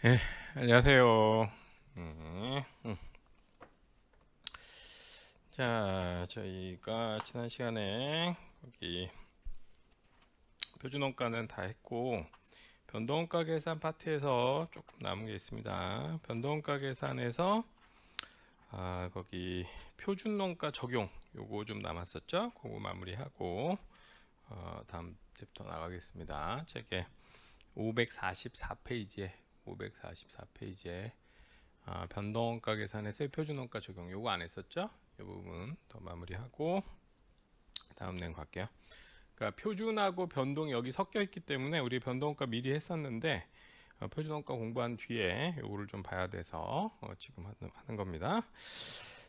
예, 안녕하세요. 음, 음. 자, 저희가 지난 시간에 여기 표준원가는 다 했고 변동원가 계산 파트에서 조금 남은 게 있습니다. 변동원가 계산에서 거기 표준원가 적용 요거 좀 남았었죠? 그거 마무리하고 다음 챕터 나가겠습니다. 책에 544페이지에 544페이지에 변동원가 계산에서의 표준원가 적용 요거 안 했었죠? 이 부분 더 마무리하고 다음 내용 갈게요. 그러니까 표준하고 변동이 여기 섞여 있기 때문에 우리 변동원가 미리 했었는데 표준원가 공부한 뒤에 요거를 좀 봐야 돼서 지금 하는 겁니다.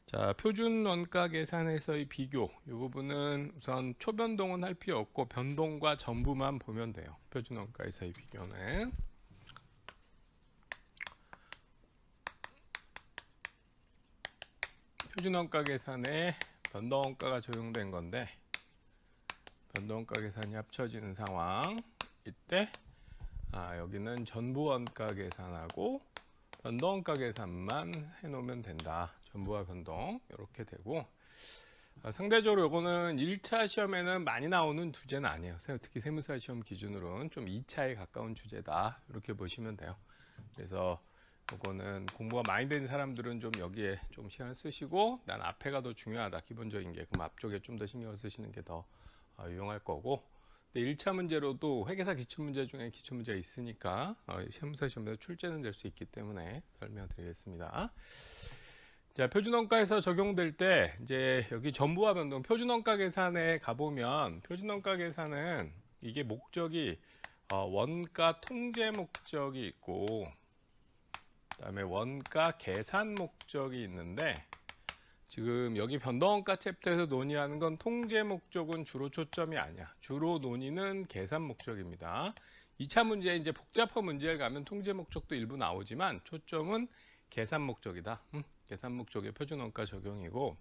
자, 표준원가 계산에서의 비교 이 부분은 우선 초변동은 할 필요 없고 변동과 전부만 보면 돼요. 표준원가에서의 비교는 표준원가 계산에 변동원가가 적용된 건데 변동원가 계산이 합쳐지는 상황 이때 여기는 전부원가 계산하고 변동원가 계산만 해놓으면 된다. 전부와 변동 이렇게 되고 상대적으로 이거는 1차 시험에는 많이 나오는 주제는 아니에요. 특히 세무사 시험 기준으로는 좀 2차에 가까운 주제다. 이렇게 보시면 돼요. 그래서 이거는 공부가 많이 된 사람들은 좀 여기에 좀 시간을 쓰시고 난 앞에가 더 중요하다. 기본적인 게 그럼 앞쪽에 좀 더 신경을 쓰시는 게 더 유용할 거고 1차 문제로도 회계사 기출문제 중에 기출문제가 있으니까 세무사 시험에서 출제는 될 수 있기 때문에 설명드리겠습니다. 자, 표준원가에서 적용될 때 이제 여기 전부와 변동 표준원가 계산에 가보면 표준원가 계산은 이게 목적이 원가 통제 목적이 있고 그다음에 원가 계산 목적이 있는데 지금 여기 변동원가 챕터에서 논의하는 건 통제 목적은 주로 초점이 아니야. 주로 논의는 계산 목적입니다. 2차 문제 이제 복잡한 문제를 가면 통제 목적도 일부 나오지만 초점은 계산 목적이다. 계산 목적의 표준원가 적용이고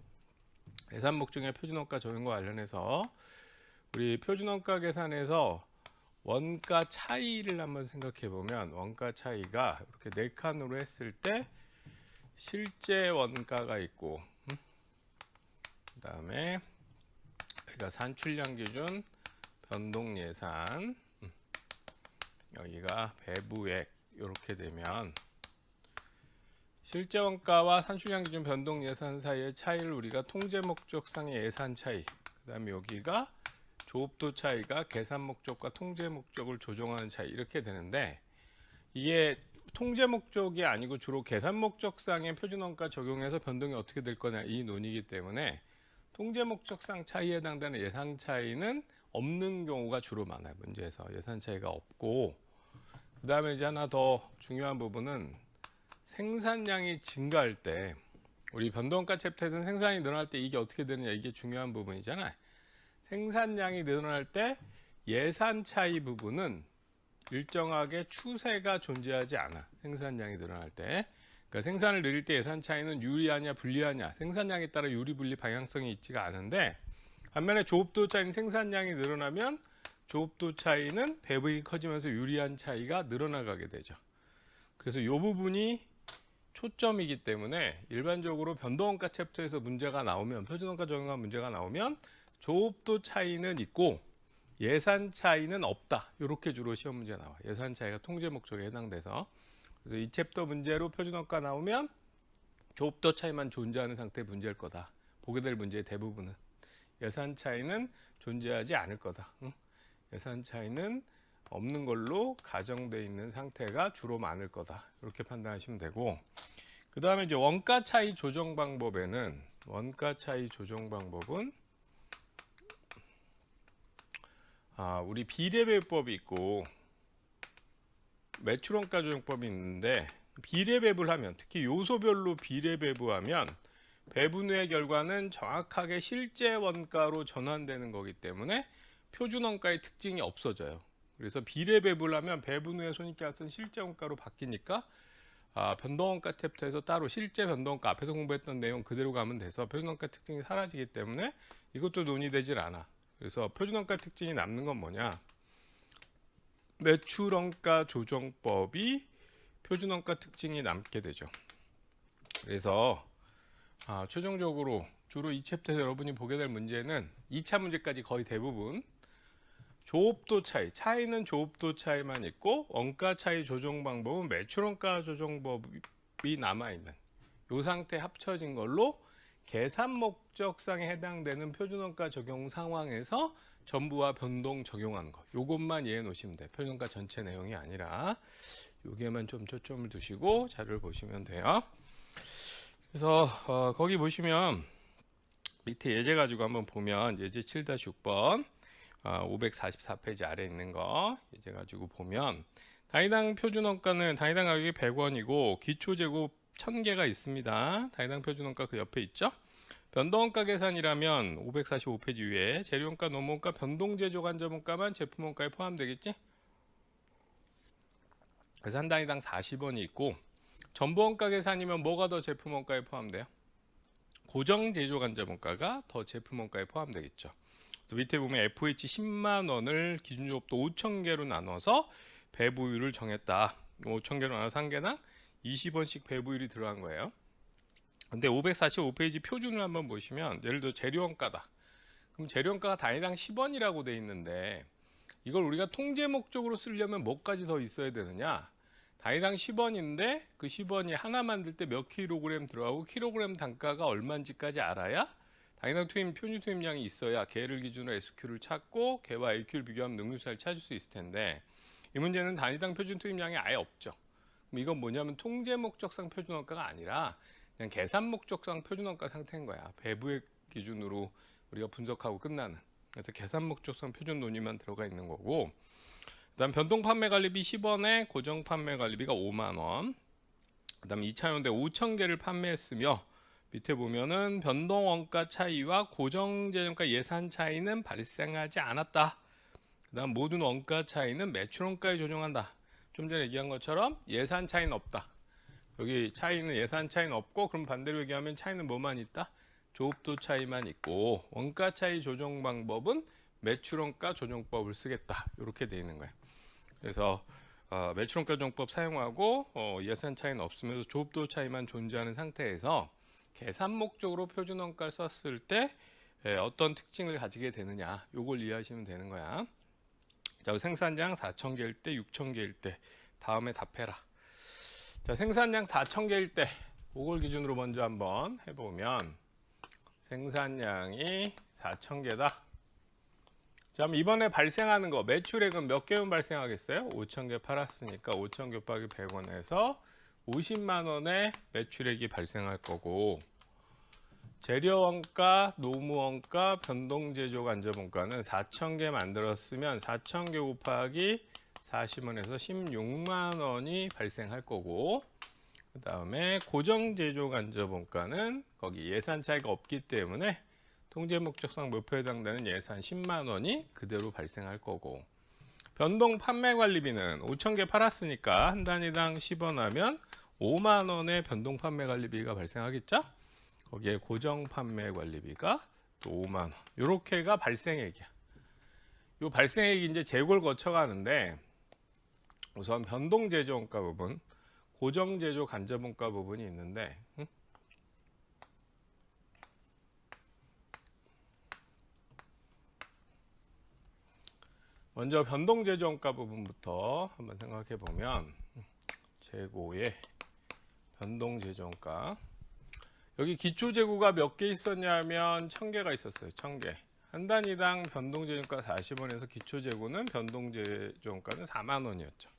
계산 목적의 표준원가 적용과 관련해서 우리 표준원가 계산에서 원가 차이를 한번 생각해 보면 원가 차이가 이렇게 네 칸으로 했을 때 실제 원가가 있고 그 다음에 여기가 산출량 기준 변동 예산 여기가 배부액 이렇게 되면 실제 원가와 산출량 기준 변동 예산 사이의 차이를 우리가 통제 목적상의 예산 차이 그 다음에 여기가 조업도 차이가 계산 목적과 통제 목적을 조정하는 차이 이렇게 되는데 이게 통제 목적이 아니고 주로 계산 목적상의 표준원가 적용해서 변동이 어떻게 될 거냐 이 논의이기 때문에 통제 목적상 차이에 해당되는 예산 차이는 없는 경우가 주로 많아요. 문제에서 예산 차이가 없고 그 다음에 이제 하나 더 중요한 부분은 생산량이 증가할 때 우리 변동가 챕터에서는 생산이 늘어날 때 이게 어떻게 되느냐 이게 중요한 부분이잖아요. 생산량이 늘어날 때 예산 차이 부분은 일정하게 추세가 존재하지 않아. 생산량이 늘어날 때. 그러니까 생산을 늘릴 때 예산 차이는 유리하냐 불리하냐 생산량에 따라 유리 불리 방향성이 있지가 않은데 반면에 조업도 차이는 생산량이 늘어나면 조업도 차이는 배부액이 커지면서 유리한 차이가 늘어나가게 되죠. 그래서 이 부분이 초점이기 때문에 일반적으로 변동원가 챕터에서 문제가 나오면 표준원가 적용한 문제가 나오면 조업도 차이는 있고 예산 차이는 없다. 이렇게 주로 시험 문제 나와. 예산 차이가 통제 목적에 해당돼서 그래서 이 챕터 문제로 표준원가 나오면 조업도 차이만 존재하는 상태의 문제일 거다. 보게 될 문제의 대부분은 예산 차이는 존재하지 않을 거다. 예산 차이는 없는 걸로 가정돼 있는 상태가 주로 많을 거다. 이렇게 판단하시면 되고 그 다음에 이제 원가 차이 조정 방법에는 원가 차이 조정 방법은 우리 비례배분법이 있고 매출원가 조정법이 있는데 비례배분하면 특히 요소별로 비례배분하면 배분 후의 결과는 정확하게 실제 원가로 전환되는 거기 때문에 표준원가의 특징이 없어져요. 그래서 비례배분하면 배분 후의 손익계산서는 실제 원가로 바뀌니까 변동원가 챕터에서 따로 실제 변동원가 앞에서 공부했던 내용 그대로 가면 돼서 표준원가 특징이 사라지기 때문에 이것도 논의되질 않아. 그래서 표준원가 특징이 남는 건 뭐냐? 매출원가 조정법이 표준원가 특징이 남게 되죠. 그래서 최종적으로 주로 이 챕터에서 여러분이 보게 될 문제는 2차 문제까지 거의 대부분 조업도 차이는 조업도 차이만 있고 원가 차이 조정 방법은 매출원가 조정법이 남아있는 이 상태 합쳐진 걸로 계산 목적상에 해당되는 표준원가 적용 상황에서 전부와 변동 적용하는 거 요것만 이해해 놓으시면 돼요. 표준원가 전체 내용이 아니라 여기에만 좀 초점을 두시고 자료를 보시면 돼요. 그래서 거기 보시면 밑에 예제 가지고 한번 보면 예제 7-6번 544페이지 아래 있는 거 예제 가지고 보면 단위당 표준원가는 단위당 가격이 100원이고 기초제곱 1000개가 있습니다. 단위당 표준원가 그 옆에 있죠. 변동원가 계산이라면 545페이지 위에 재료원가, 노무원가, 변동제조 간접원가만 제품원가에 포함되겠지? 그래서 한 단위당 40원이 있고 전부원가 계산이면 뭐가 더 제품원가에 포함돼요? 고정제조 간접원가가 더 제품원가에 포함되겠죠. 그래서 밑에 보면 FH 10만원을 기준조업도 5,000개로 나눠서 배부율을 정했다. 5,000개로 나눠서 한 개당 20원씩 배부율이 들어간 거예요. 근데 545페이지 표준을 한번 보시면 예를 들어 재료원가다. 그럼 재료원가가 단위당 10원이라고 돼 있는데 이걸 우리가 통제 목적으로 쓰려면 뭐까지 더 있어야 되느냐? 단위당 10원인데 그 10원이 하나 만들 때 몇 킬로그램 들어가고 킬로그램 단가가 얼마인지까지 알아야 단위당 표준 투입량이 있어야 개를 기준으로 SQ를 찾고 개와 AQ를 비교하면 능률차를 찾을 수 있을 텐데 이 문제는 단위당 표준 투입량이 아예 없죠. 그럼 이건 뭐냐면 통제 목적상 표준원가가 아니라 그냥 계산 목적상 표준원가 상태인 거야. 배부의 기준으로 우리가 분석하고 끝나는. 그래서 계산 목적상 표준 논의만 들어가 있는 거고 그다음 변동 판매 관리비 10원에 고정 판매 관리비가 5만 원. 그다음 2차 연대 5,000개를 판매했으며 밑에 보면은 변동 원가 차이와 고정 재정가 예산 차이는 발생하지 않았다. 그다음 모든 원가 차이는 매출 원가에 조정한다. 좀 전에 얘기한 것처럼 예산 차이는 없다. 여기 차이는 예산 차이는 없고 그럼 반대로 얘기하면 차이는 뭐만 있다? 조업도 차이만 있고 원가 차이 조정 방법은 매출원가 조정법을 쓰겠다. 이렇게 돼 있는 거예요. 그래서 매출원가 조정법 사용하고 예산 차이는 없으면서 조업도 차이만 존재하는 상태에서 계산 목적으로 표준원가를 썼을 때 어떤 특징을 가지게 되느냐 이걸 이해하시면 되는 거야. 자, 생산량 4,000개일 때, 6,000개일 때 다음에 답해라. 자, 생산량 4,000개일 때 이걸 기준으로 먼저 한번 해보면 생산량이 4,000개다. 자, 그럼 이번에 발생하는 거 매출액은 몇 개면 발생하겠어요? 5,000개 팔았으니까 5,000 곱하기 100원에서 50만 원의 매출액이 발생할 거고 재료원가, 노무원가, 변동제조 간접원가는 4,000개 만들었으면 4,000개 곱하기 40원에서 16만 원이 발생할 거고 그 다음에 고정제조 간접원가는 거기 예산 차이가 없기 때문에 통제 목적상 목표에 해당되는 예산 10만 원이 그대로 발생할 거고 변동 판매 관리비는 5,000개 팔았으니까 한 단위당 10원 하면 5만 원의 변동 판매 관리비가 발생하겠죠? 거기에 고정 판매 관리비가 또 5만 원. 요렇게가 발생액이야. 요 발생액이 이제 재고를 거쳐가는데 우선 변동 제조 원가 부분, 고정 제조 간접 원가 부분이 있는데 먼저 변동 제조 원가 부분부터 한번 생각해 보면 재고의 변동 제조 원가 여기 기초 재고가 몇 개 있었냐면 1,000개가 있었어요. 1,000개. 한 단위당 변동 재고가 40원에서 기초 재고는 변동 재고가는 4만 원이었죠.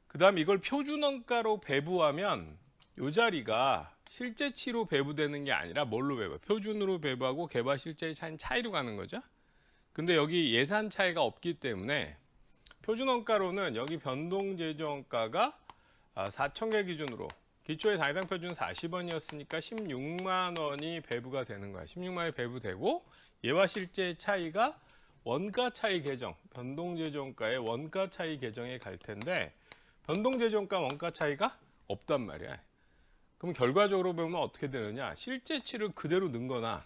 그다음 이걸 표준 원가로 배부하면 이 자리가 실제치로 배부되는 게 아니라 뭘로 배부? 표준으로 배부하고 개발 실제의 차이로 가는 거죠. 근데 여기 예산 차이가 없기 때문에 표준 원가로는 여기 변동 재조 원가가 4,000개 기준으로 기초의 단위당 표준은 40원이었으니까 16만 원이 배부가 되는 거야. 16만 원이 배부되고 얘와 실제의 차이가 원가 차이 계정, 변동제조원가의 원가 차이 계정에 갈 텐데 변동제조원가 원가 차이가 없단 말이야. 그럼 결과적으로 보면 어떻게 되느냐? 실제치를 그대로 넣은 거나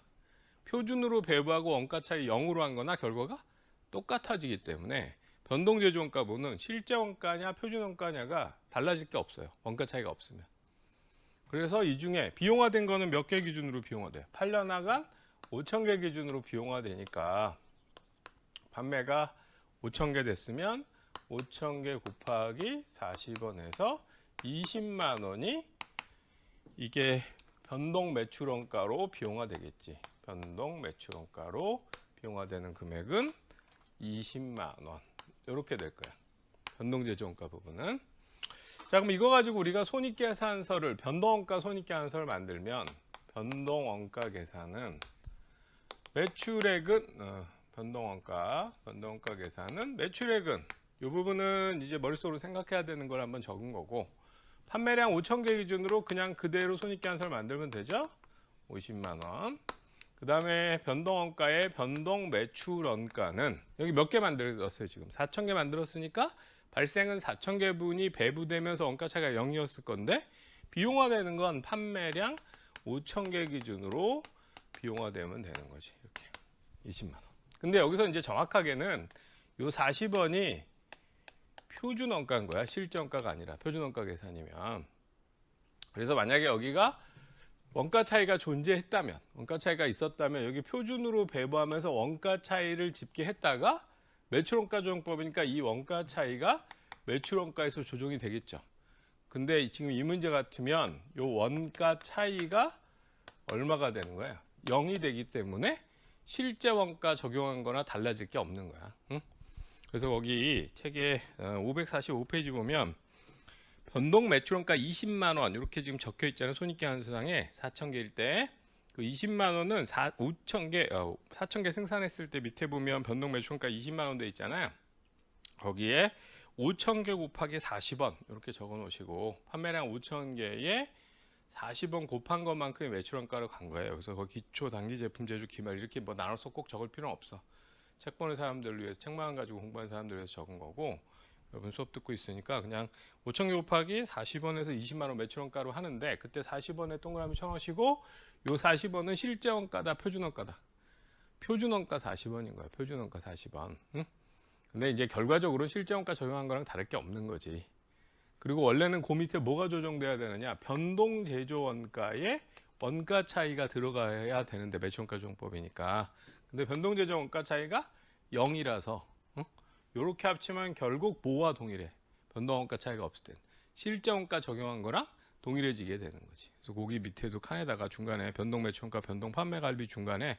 표준으로 배부하고 원가 차이 0으로 한 거나 결과가 똑같아지기 때문에 변동제조원가분은 실제 원가냐 표준 원가냐가 달라질 게 없어요. 원가 차이가 없으면. 그래서 이 중에 비용화된 거는 몇 개 기준으로 비용화돼요? 8년 나간 5,000개 기준으로 비용화되니까 판매가 5,000개 됐으면 5,000개 곱하기 40원에서 20만 원이 이게 변동 매출원가로 비용화되겠지. 변동 매출원가로 비용화되는 금액은 20만 원. 이렇게 될 거야. 변동제조원가 부분은. 자, 그럼 이거 가지고 우리가 손익계산서를 변동원가 손익계산서를 만들면 변동원가 계산은 매출액은 변동원가 계산은 매출액은 이 부분은 이제 머릿속으로 생각해야 되는 걸 한번 적은 거고 판매량 5,000개 기준으로 그냥 그대로 손익계산서를 만들면 되죠. 50만 원. 그 다음에 변동원가의 변동매출원가는 여기 몇 개 만들었어요. 지금 4,000개 만들었으니까 발생은 4,000개분이 배부되면서 원가 차이가 0이었을 건데 비용화되는 건 판매량 5,000개 기준으로 비용화되면 되는 거지. 이렇게 20만 원. 근데 여기서 이제 정확하게는 요 40원이 표준 원가인 거야. 실제 원가가 아니라 표준 원가 계산이면. 그래서 만약에 여기가 원가 차이가 존재했다면, 원가 차이가 있었다면 여기 표준으로 배부하면서 원가 차이를 집계했다가 매출원가 조정법이니까 이 원가 차이가 매출원가에서 조정이 되겠죠. 근데 지금 이 문제 같으면 이 원가 차이가 얼마가 되는 거야? 0이 되기 때문에 실제 원가 적용한 거나 달라질 게 없는 거야. 응? 그래서 거기 책에 545페이지 보면 변동 매출원가 20만 원 이렇게 지금 적혀 있잖아요. 손익계산서상에 4,000개일 때 그 20만 원은 4,000개 생산했을 때 밑에 보면 변동 매출원가 20만 원 돼 있잖아요. 거기에 5,000개 곱하기 40원 이렇게 적어 놓으시고 판매량 5,000개에 40원 곱한 것만큼의 매출원가로 간 거예요. 그래서 거기 기초 단기 제품 제조 기말 이렇게 뭐 나눠서 꼭 적을 필요는 없어. 책 보는 사람들을 위해서 책만 가지고 공부하는 사람들을 위해서 적은 거고 여러분 수업 듣고 있으니까 그냥 5,000개 곱하기 40원에서 20만 원 매출원가로 하는데 그때 40원에 동그라미 쳐놓으시고 요 40원은 실제 원가다 표준 원가다. 표준 원가 40원인 거야. 표준 원가 40원. 응? 근데 이제 결과적으로 실제 원가 적용한 거랑 다를 게 없는 거지. 그리고 원래는 그 밑에 뭐가 조정돼야 되느냐? 변동 제조 원가에 원가 차이가 들어가야 되는데 매출원가 조정법이니까. 근데 변동 제조 원가 차이가 0이라서 이렇게 합치면 결국 뭐와 동일해? 변동원가 차이가 없을 땐 실제 원가 적용한 거랑 동일해지게 되는 거지. 그래서 거기 밑에도 칸에다가 중간에 변동 매출원가, 변동 판매갈비 중간에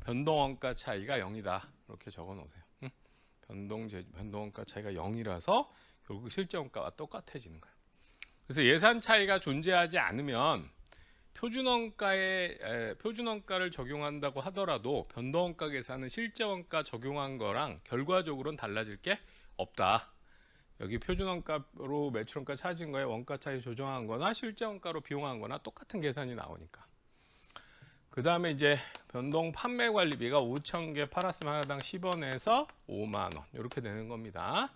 변동원가 차이가 0이다 이렇게 적어 놓으세요. 변동원가 차이가 0이라서 결국 실제 원가와 똑같아지는 거야. 그래서 예산 차이가 존재하지 않으면 표준원가를 적용한다고 하더라도 변동원가 계산은 실제 원가 적용한 거랑 결과적으로는 달라질 게 없다. 여기 표준원가로 매출원가 찾은 거에 원가 차이 조정한 거나 실제 원가로 비용한 거나 똑같은 계산이 나오니까. 그 다음에 이제 변동 판매 관리비가 5,000개 팔았으면 하나당 10원에서 5만 원 이렇게 되는 겁니다.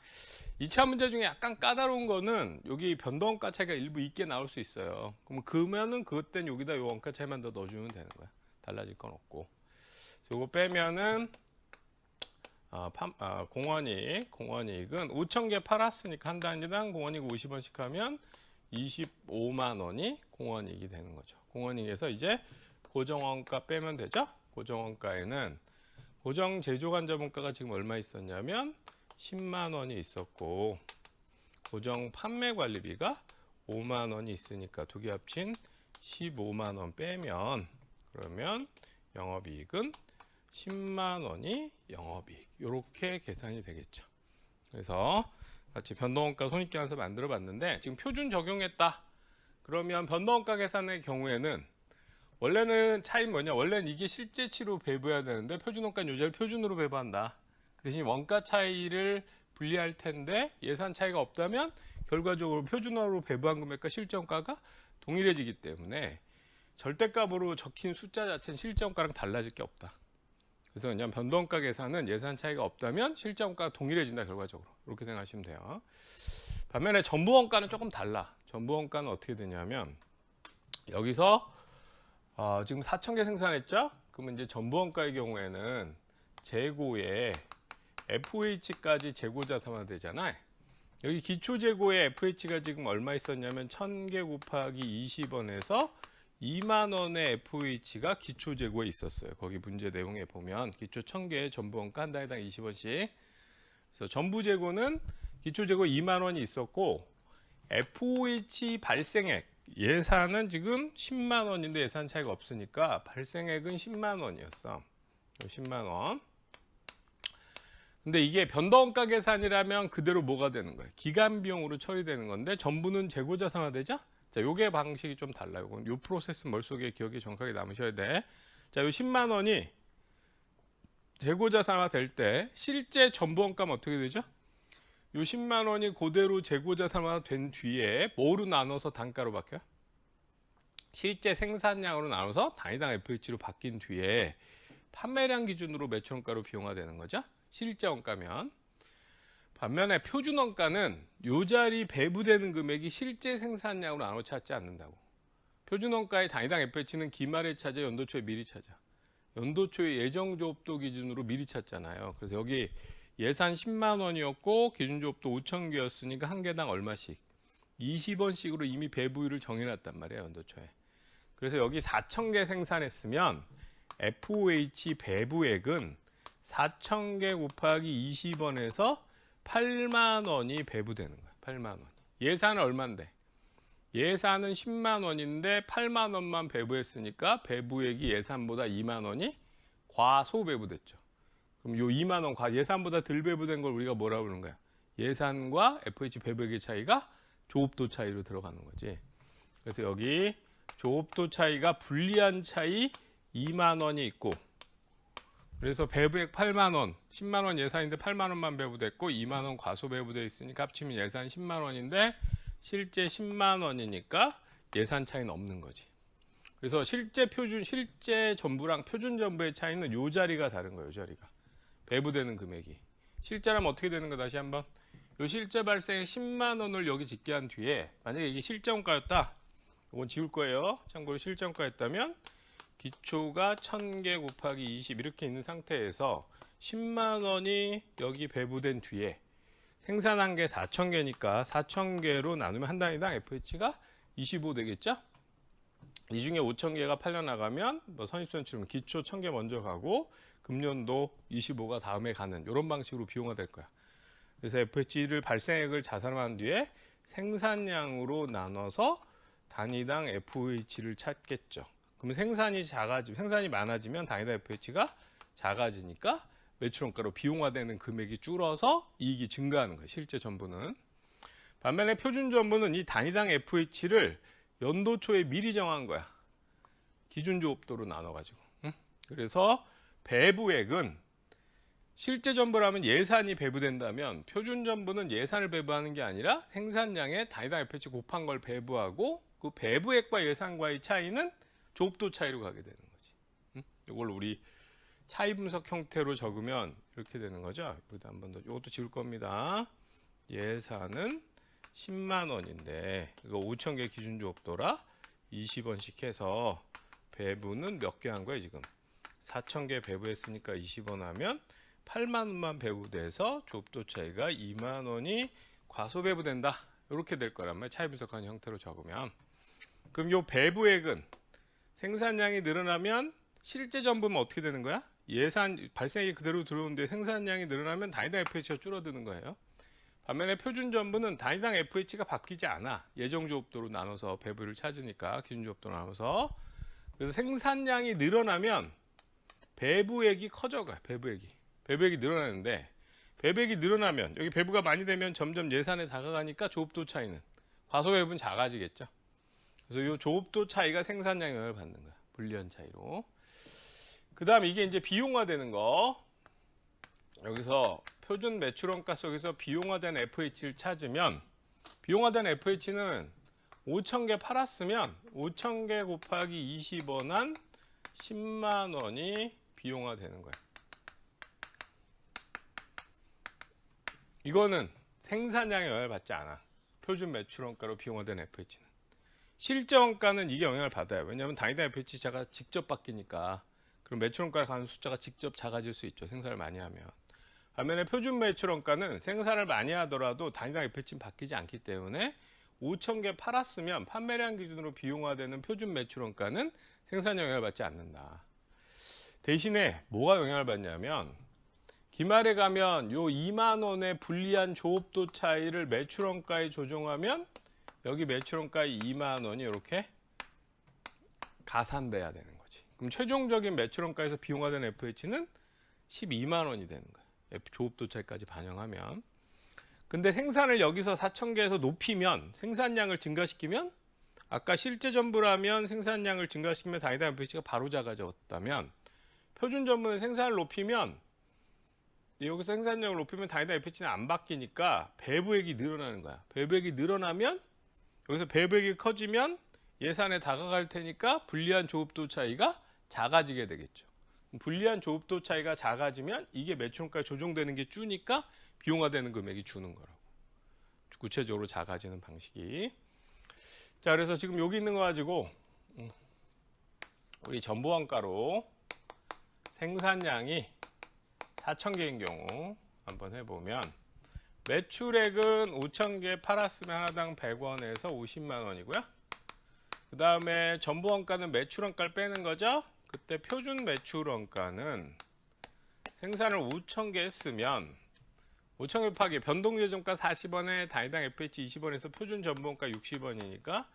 2차 문제 중에 약간 까다로운 거는 여기 변동원가 차이가 일부 있게 나올 수 있어요. 그러면은 그것 땐 여기다 요 원가 차이만 더 넣어주면 되는 거야. 달라질 건 없고. 이거 빼면은 공원이익은 5,000개 팔았으니까 한 단위당 공원이익 50원씩 하면 25만 원이 공원이익이 되는 거죠. 공원이익에서 이제 고정원가 빼면 되죠. 고정원가에는 고정 제조간접원가가 지금 얼마 있었냐면 10만 원이 있었고 고정 판매 관리비가 5만 원이 있으니까 두 개 합친 15만 원 빼면 그러면 영업이익은 10만 원이 영업이익 이렇게 계산이 되겠죠. 그래서 같이 변동원가 손익계산서 만들어 봤는데 지금 표준 적용했다. 그러면 변동원가 계산의 경우에는 원래는 차이 뭐냐? 원래는 이게 실제치로 배부해야 되는데 표준원가 요자를 표준으로 배부한다. 그 대신 원가 차이를 분리할 텐데 예산 차이가 없다면 결과적으로 표준화로 배부한 금액과 실제 원가가 동일해지기 때문에 절대값으로 적힌 숫자 자체는 실제 원가랑 달라질 게 없다. 그래서 그냥 변동원가 계산은 예산 차이가 없다면 실제 원가가 동일해진다 결과적으로 이렇게 생각하시면 돼요. 반면에 전부원가는 조금 달라. 전부원가는 어떻게 되냐면 여기서 지금 4,000개 생산했죠? 그러면 이제 전부원가의 경우에는 재고에 FOH까지 재고자산화 되잖아. 여기 기초재고에 FH가 지금 얼마 있었냐면 1000개 곱하기 20원에서 2만 원의 FOH가 기초재고에 있었어요. 거기 문제 내용에 보면 기초 1000개 전부원가 한 달당 20원씩. 그래서 전부재고는 기초재고 2만 원이 있었고 FOH 발생액 예산은 지금 10만 원인데 예산 차이가 없으니까 발생액은 10만 원이었어. 10만 원. 근데 이게 변동원가 계산이라면 그대로 뭐가 되는 거예요? 기간 비용으로 처리되는 건데 전부는 재고자산화 되죠? 자, 요게 방식이 좀 달라요. 요 프로세스 머릿속에 기억이 정확하게 남으셔야 돼. 자, 요 10만 원이 재고자산화 될 때 실제 전부원가는 어떻게 되죠? 요 10만 원이 그대로 재고자산화 된 뒤에 뭐로 나눠서 단가로 바뀌어요? 실제 생산량으로 나눠서 단위당 FH로 바뀐 뒤에 판매량 기준으로 매출원가로 비용화되는 거죠. 실제 원가면. 반면에 표준원가는 요 자리 배부되는 금액이 실제 생산량으로 나눠 찾지 않는다고. 표준원가의 단위당 FH는 기말에 찾아 연도초에 미리 찾아. 연도초에 예정조업도 기준으로 미리 찾잖아요. 그래서 여기 예산 10만 원이었고 기준조업도 5,000개였으니까 한 개당 얼마씩 20원씩으로 이미 배부율을 정해놨단 말이에요. 연도초에. 그래서 여기 4,000개 생산했으면 FOH 배부액은 4,000개 곱하기 20원에서 8만 원이 배부되는 거야. 8만 원. 예산은 얼마인데? 예산은 10만 원인데 8만 원만 배부했으니까 배부액이 예산보다 2만 원이 과소 배부됐죠. 그럼 요 2만 원 예산보다 덜 배부된 걸 우리가 뭐라고 부르는 거야? 예산과 FH 배부액의 차이가 조업도 차이로 들어가는 거지. 그래서 여기 조업도 차이가 불리한 차이 2만 원이 있고 그래서 배부액 8만 원, 10만 원 예산인데 8만 원만 배부됐고 2만 원 과소 배부돼 있으니까 합치면 예산 10만 원인데 실제 10만 원이니까 예산 차이는 없는 거지. 그래서 실제 전부랑 표준 전부의 차이는 요 자리가 다른 거예요. 요 자리가. 배부되는 금액이. 실제라면 어떻게 되는 거 다시 한번. 요 실제 발생액 10만 원을 여기 짓게 한 뒤에 만약에 이게 실제 원가였다. 이건 지울 거예요. 참고로 실제 원가였다면 기초가 1000개 곱하기 20 이렇게 있는 상태에서 10만 원이 여기 배부된 뒤에 생산한 게 4,000개니까 4,000개로 나누면 한 단위당 FH가 25 되겠죠? 이 중에 5,000개가 팔려나가면 뭐 선입선출은 기초 1,000개 먼저 가고 금년도 25가 다음에 가는 이런 방식으로 비용화 될 거야. 그래서 FH를 발생액을 자산한 뒤에 생산량으로 나눠서 단위당 FH를 찾겠죠. 그럼 생산이 많아지면 단위당 FH가 작아지니까 매출원가로 비용화되는 금액이 줄어서 이익이 증가하는 거예요. 실제 전부는. 반면에 표준 전부는 이 단위당 FH를 연도 초에 미리 정한 거야. 기준 조업도로 나눠가지고. 그래서 배부액은 실제 전부라면 예산이 배부된다면 표준 전부는 예산을 배부하는 게 아니라 생산량에 단위당 FH 곱한 걸 배부하고 그 배부액과 예산과의 차이는 조업도 차이로 가게 되는 거지. 이걸 우리 차이 분석 형태로 적으면 이렇게 되는 거죠. 여기다 한 번 더. 이것도 지울 겁니다. 예산은 10만 원인데 이거 5,000개 기준 조업도라 20원씩 해서 배부는 몇 개 한 거예요, 지금? 4,000개 배부했으니까 20원 하면 8만 원만 배부돼서 조업도 차이가 2만 원이 과소 배부된다. 이렇게 될 거란 말이에요. 차이 분석하는 형태로 적으면. 그럼 요 배부액은 생산량이 늘어나면 실제 전부는 어떻게 되는 거야? 예산 발생액이 그대로 들어오는데 생산량이 늘어나면 단위당 FH가 줄어드는 거예요. 반면에 표준 전부는 단위당 FH가 바뀌지 않아. 예정 조업도로 나눠서 배부를 찾으니까 기준 조업도로 나눠서. 그래서 생산량이 늘어나면 배부액이 커져가. 배부액이 늘어나는데 배부액이 늘어나면 여기 배부가 많이 되면 점점 예산에 다가가니까 조업도 차이는 과소 배부는 작아지겠죠. 그래서 이 조업도 차이가 생산량 영향을 받는 거야. 불리한 차이로. 그 다음 이게 이제 비용화되는 거. 여기서 표준 매출원가 속에서 비용화된 FH를 찾으면 비용화된 FH는 5,000개 팔았으면 5,000개 곱하기 20원 한 10만 원이 비용화되는 거야. 이거는 생산량에 영향을 받지 않아. 표준 매출원가로 비용화된 FH는. 실제 원가는 이게 영향을 받아요. 왜냐하면 단위당 FH가 직접 바뀌니까. 그럼 매출원가를 가는 숫자가 직접 작아질 수 있죠. 생산을 많이 하면. 반면에 표준 매출원가는 생산을 많이 하더라도 단위당 FH는 바뀌지 않기 때문에 5,000개 팔았으면 판매량 기준으로 비용화되는 표준 매출원가는 생산 영향을 받지 않는다. 대신에 뭐가 영향을 받냐면 기말에 가면 요 2만 원의 불리한 조업도 차이를 매출원가에 조정하면 여기 매출원가의 2만 원이 이렇게 가산돼야 되는 거지. 그럼 최종적인 매출원가에서 비용화된 FH는 12만 원이 되는 거야. 조업도 차이까지 반영하면. 근데 생산을 여기서 4,000개에서 높이면 생산량을 증가시키면 아까 실제 전부라면 생산량을 증가시키면 단위당 FH가 바로 작아졌다면 표준 전부는 생산을 높이면 여기서 생산량을 높이면 단위당 FH는 안 바뀌니까 배부액이 늘어나는 거야. 배부액이 늘어나면 여기서 배부액이 커지면 예산에 다가갈 테니까 불리한 조업도 차이가 작아지게 되겠죠. 불리한 조업도 차이가 작아지면 이게 매출원가에 조정되는 게 주니까 비용화되는 금액이 주는 거라고. 구체적으로 작아지는 방식이. 자, 그래서 지금 여기 있는 거 가지고 우리 전부원가로 생산량이 4,000개인 경우 한번 해보면 매출액은 5,000개 팔았으면 하나당 100원에서 50만 원이고요. 그 다음에 전부원가는 매출원가를 빼는 거죠. 그때 표준 매출원가는 생산을 5,000개 했으면 5,000개 곱하기 변동재정가 40원에 단위당 FH 20원에서 표준 전부원가 60원이니까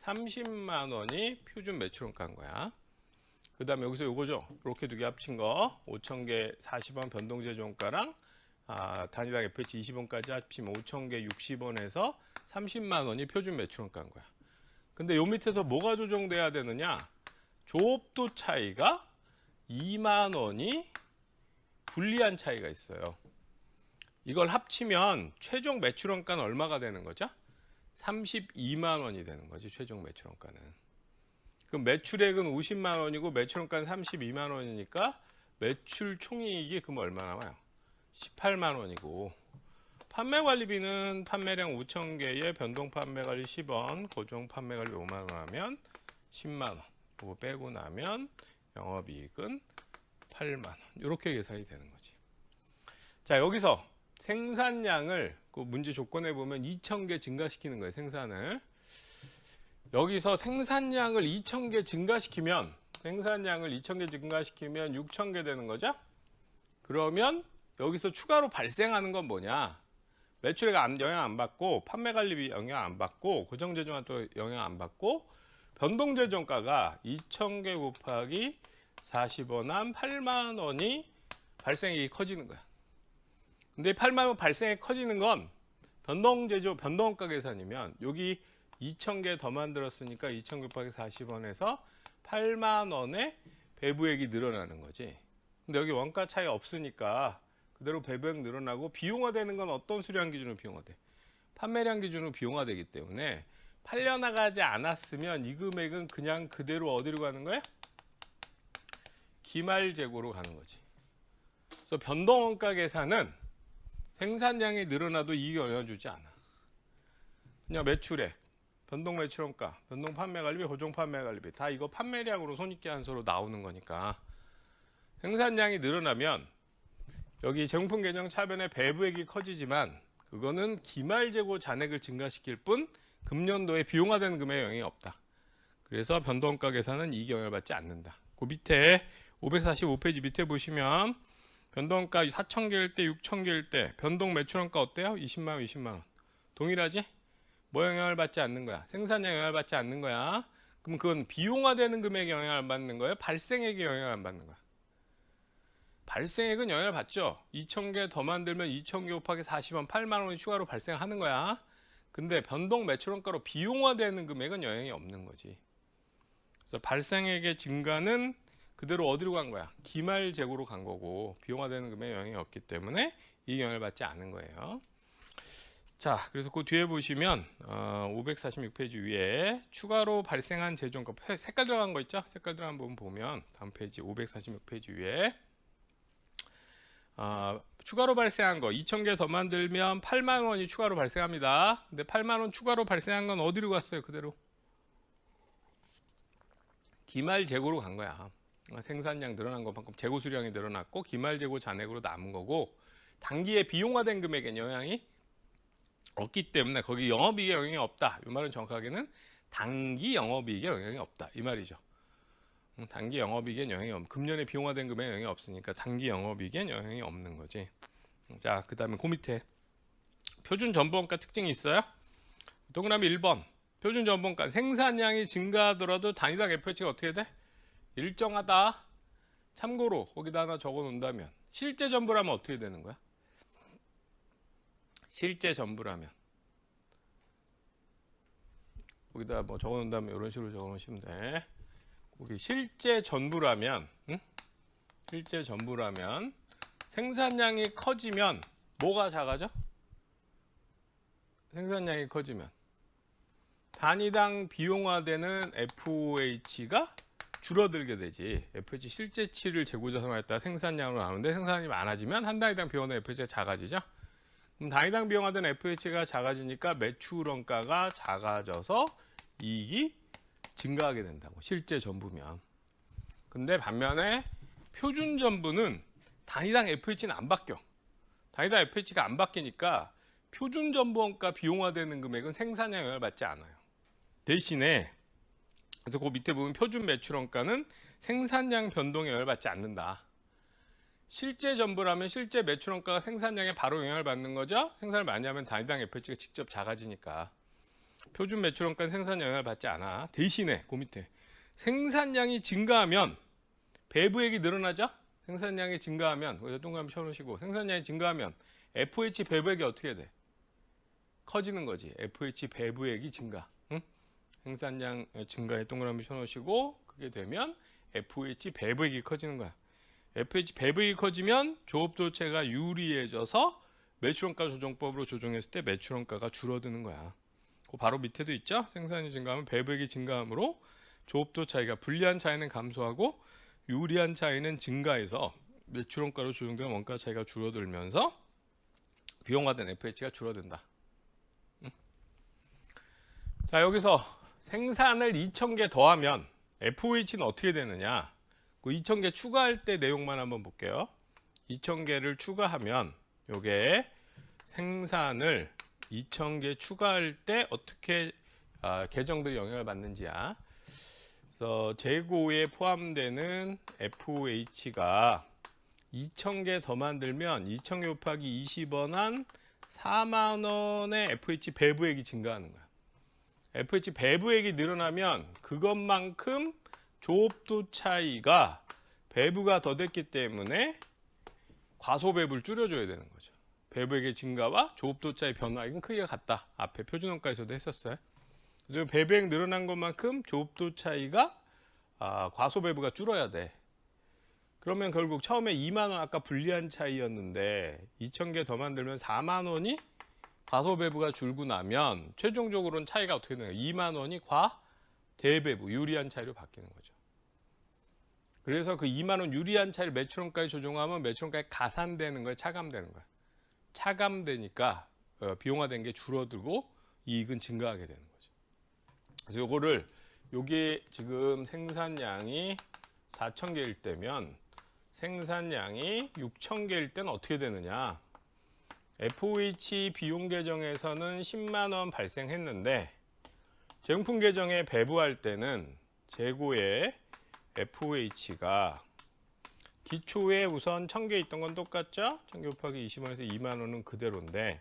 30만 원이 표준 매출원가인 거야. 그 다음에 여기서 요거죠. 이렇게 두 개 합친 거 5,000개 40원 변동재정가랑 단위당 FH 20원까지 합치면 5,000개 60원에서 30만 원이 표준 매출원가인 거야. 근데 요 밑에서 뭐가 조정돼야 되느냐? 조업도 차이가 2만 원이 불리한 차이가 있어요. 이걸 합치면 최종 매출원가는 얼마가 되는 거죠? 32만 원이 되는 거지, 최종 매출원가는. 그럼 매출액은 50만 원이고 매출원가는 32만 원이니까 매출 총이익이 그럼 얼마 나와요? 18만 원이고 판매관리비는 판매량 5,000개에 변동 판매관리 10원, 고정 판매관리 5만 원 하면 10만 원. 이거 빼고 나면 영업이익은 8만 원. 이렇게 계산이 되는 거지. 자, 여기서 생산량을 그 문제 조건에 보면 2,000개 증가시키는 거예요. 생산을. 여기서 생산량을 2,000개 증가시키면 6,000개 되는 거죠. 그러면 여기서 추가로 발생하는 건 뭐냐? 매출액 영향 안 받고 판매관리비 영향 안 받고 고정재정은 또 영향 안 받고 변동재정가가 2,000개 곱하기 40원 한 8만 원이 발생액이 커지는 거야. 근데 8만 원 발생액 커지는 건 변동원가 계산이면 여기 2,000개 더 만들었으니까 2,000 곱하기 40원에서 8만 원의 배부액이 늘어나는 거지. 근데 여기 원가 차이 없으니까 그대로 배부액 늘어나고 비용화되는 건 어떤 수량 기준으로 비용화돼? 판매량 기준으로 비용화되기 때문에 팔려나가지 않았으면 이 금액은 그냥 그대로 어디로 가는 거야? 기말재고로 가는 거지. 그래서 변동원가 계산은 생산량이 늘어나도 이익이 영향을 주지 않아. 그냥 매출액, 변동 매출원가, 변동 판매관리비, 고정 판매관리비 다 이거 판매량으로 손익계산서로 나오는 거니까 생산량이 늘어나면 여기 제공품 계정 차변의 배부액이 커지지만 그거는 기말재고 잔액을 증가시킬 뿐 금년도에 비용화되는 금액에 영향이 없다. 그래서 변동원가 계산은 이익 영향을 받지 않는다. 그 밑에 545페이지 밑에 보시면 변동원가 4,000개일 때 6,000개일 때 변동 매출원가 어때요? 20만 원, 20만 원. 동일하지? 뭐 영향을 받지 않는 거야? 생산량 영향을 받지 않는 거야. 그럼 그건 비용화되는 금액에 영향을 안 받는 거예요? 발생액에 영향을 안 받는 거야? 발생액은 영향을 받죠. 2,000개 더 만들면 2,000개 곱하기 40원 8만 원이 추가로 발생하는 거야. 근데 변동 매출원가로 비용화되는 금액은 영향이 없는 거지. 그래서 발생액의 증가는 그대로 어디로 간 거야? 기말재고로 간 거고 비용화되는 금액에 영향이 없기 때문에 이 영향을 받지 않은 거예요. 자, 그래서 그 뒤에 보시면 546페이지 위에 추가로 발생한 재정가 색깔 들어간 거 있죠? 색깔 들어간 부분 보면 다음 페이지 546페이지 위에 추가로 발생한 거 2,000개 더 만들면 8만 원이 추가로 발생합니다. 근데 8만 원 추가로 발생한 건 어디로 갔어요? 그대로 기말재고로 간 거야. 생산량 늘어난 것만큼 재고 수량이 늘어났고 기말재고 잔액으로 남은 거고 단기에 비용화된 금액엔 영향이 없기 때문에 거기 영업이익에 영향이 없다. 이 말은 정확하게는 단기 영업이익에 영향이 없다. 이 말이죠. 단기 영업이익엔 영향이 없. 금년에 비용화된 금액에 영향이 없으니까 단기 영업이익엔 영향이 없는 거지. 자, 그다음에 그 밑에 표준 전부원가 특징이 있어요. 동그라미 1번. 표준 전부원가 생산량이 증가하더라도 단위당 FH가 어떻게 돼? 일정하다. 참고로 거기다 하나 적어 놓는다면 실제 전부라면 어떻게 되는 거야? 실제 전부라면 거기다 뭐 적어 놓는다면 이런 식으로 적어 놓으시면 돼. 거기 실제 전부라면 실제 전부라면 생산량이 커지면 뭐가 작아져? 생산량이 커지면 단위당 비용화되는 FOH가 줄어들게 되지. FOH 실제치를 재고자산화했다 생산량으로 나오는데 생산량이 많아지면 한 단위당 비용화된 FOH가 작아지죠. 그럼 단위당 비용화된 FOH가 작아지니까 매출 원가가 작아져서 이익이 증가하게 된다고. 실제 전부면. 근데 반면에 표준 전부는 단위당 FOH는 안 바뀌어. 단위당 FOH가 안 바뀌니까 표준 전부원가 비용화되는 금액은 생산량 영향을 받지 않아요. 대신에 그래서 그 밑에 보면 표준 매출원가는 생산량 변동에 영향을 받지 않는다. 실제 전부라면 실제 매출원가가 생산량에 바로 영향을 받는 거죠. 생산을 많이 하면 단위당 FOH가 직접 작아지니까. 표준 매출원가는 생산량 영향을 받지 않아. 대신에 그 밑에 생산량이 증가하면 배부액이 늘어나죠. 생산량이 증가하면 거기다 동그라미 쳐놓으시고 생산량이 증가하면 FOH 배부액이 어떻게 돼? 커지는 거지. FOH 배부액이 증가. 응? 생산량 증가에 동그라미 쳐놓으시고 그게 되면 FOH 배부액이 커지는 거야. FOH 배부액이 커지면 조업도체가 유리해져서 매출원가 조정법으로 조정했을 때 매출원가가 줄어드는 거야. 그 바로 밑에도 있죠. 생산이 증가하면 배부액이 증가하므로 조업도 차이가 불리한 차이는 감소하고 유리한 차이는 증가해서 매출원가로 조정된 원가 차이가 줄어들면서 비용화된 FOH가 줄어든다. 자, 여기서 생산을 2,000개 더하면 FOH는 어떻게 되느냐? 그 2,000개 추가할 때 내용만 한번 볼게요. 2,000개를 추가하면 요게 생산을 2,000개 추가할 때 어떻게 계정들이 영향을 받는지야. 그래서 재고에 포함되는 FOH가 2,000개 더 만들면 2,000개 곱하기 20원 한 4만 원의 FOH 배부액이 증가하는 거야. FOH 배부액이 늘어나면 그것만큼 조업도 차이가 배부가 더 됐기 때문에 과소배부를 줄여줘야 되는 거죠. 배부액의 증가와 조업도 차이 변화 이건 크기가 같다. 앞에 표준원가에서도 했었어요. 배부액 늘어난 것만큼 조업도 차이가 과소배부가 줄어야 돼. 그러면 결국 처음에 2만 원 아까 불리한 차이였는데 2,000개 더 만들면 4만 원이 과소배부가 줄고 나면 최종적으로는 차이가 어떻게 되나요? 2만 원이 과대배부 유리한 차이로 바뀌는 거죠. 그래서 그 2만 원 유리한 차이를 매출원가에 조정하면 매출원가에 가산되는 거예요. 차감되는 거예요. 차감되니까 비용화된 게 줄어들고 이익은 증가하게 되는 거죠. 그래서 요거를 요게 지금 생산량이 4,000개일 때면 생산량이 6,000개일 때는 어떻게 되느냐? FOH 비용 계정에서는 10만 원 발생했는데 제용품 계정에 배부할 때는 재고에 FOH가 기초에 우선 1,000개 있던 건 똑같죠? 1,000개 곱하기 20원에서 2만 원은 그대로인데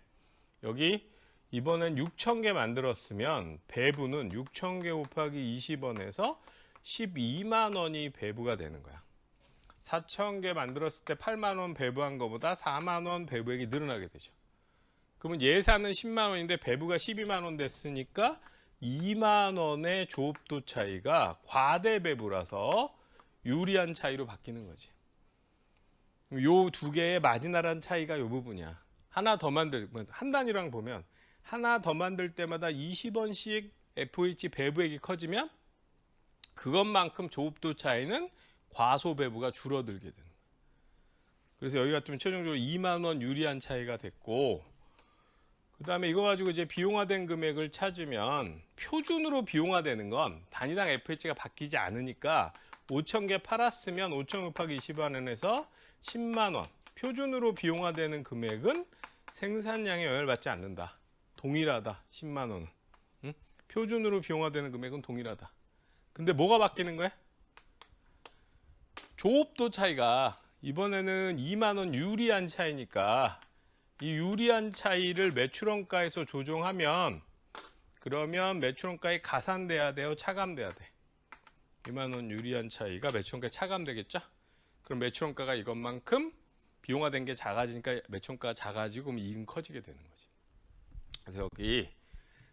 여기 이번엔 6,000개 만들었으면 배부는 6,000개 곱하기 20원에서 12만 원이 배부가 되는 거야. 4,000개 만들었을 때 8만 원 배부한 것보다 4만 원 배부액이 늘어나게 되죠. 그러면 예산은 10만 원인데 배부가 12만 원 됐으니까 2만 원의 조업도 차이가 과대 배부라서 유리한 차이로 바뀌는 거지. 요 두 개의 마지나란 차이가 요 부분이야. 하나 더 만들, 한 단위랑 보면 하나 더 만들 때마다 20원씩 FOH 배부액이 커지면 그것만큼 조업도 차이는 과소 배부가 줄어들게 되는 거예요. 그래서 여기 같으면 최종적으로 2만 원 유리한 차이가 됐고 그 다음에 이거 가지고 이제 비용화된 금액을 찾으면 표준으로 비용화되는 건 단위당 FOH가 바뀌지 않으니까 5,000개 팔았으면 5,000 곱하기 20원에서 10만 원 표준으로 비용화되는 금액은 생산량에 영향을 받지 않는다. 동일하다. 10만 원은. 응? 표준으로 비용화되는 금액은 동일하다. 근데 뭐가 바뀌는 거야? 조업도 차이가 이번에는 2만 원 유리한 차이니까 이 유리한 차이를 매출원가에서 조정하면 그러면 매출원가에 가산돼야 돼요? 차감돼야 돼? 2만 원 유리한 차이가 매출원가에 차감되겠죠? 그럼 매출원가가 이것만큼 비용화된 게 작아지니까 매출원가가 작아지고 그럼 이익은 커지게 되는 거지. 그래서 여기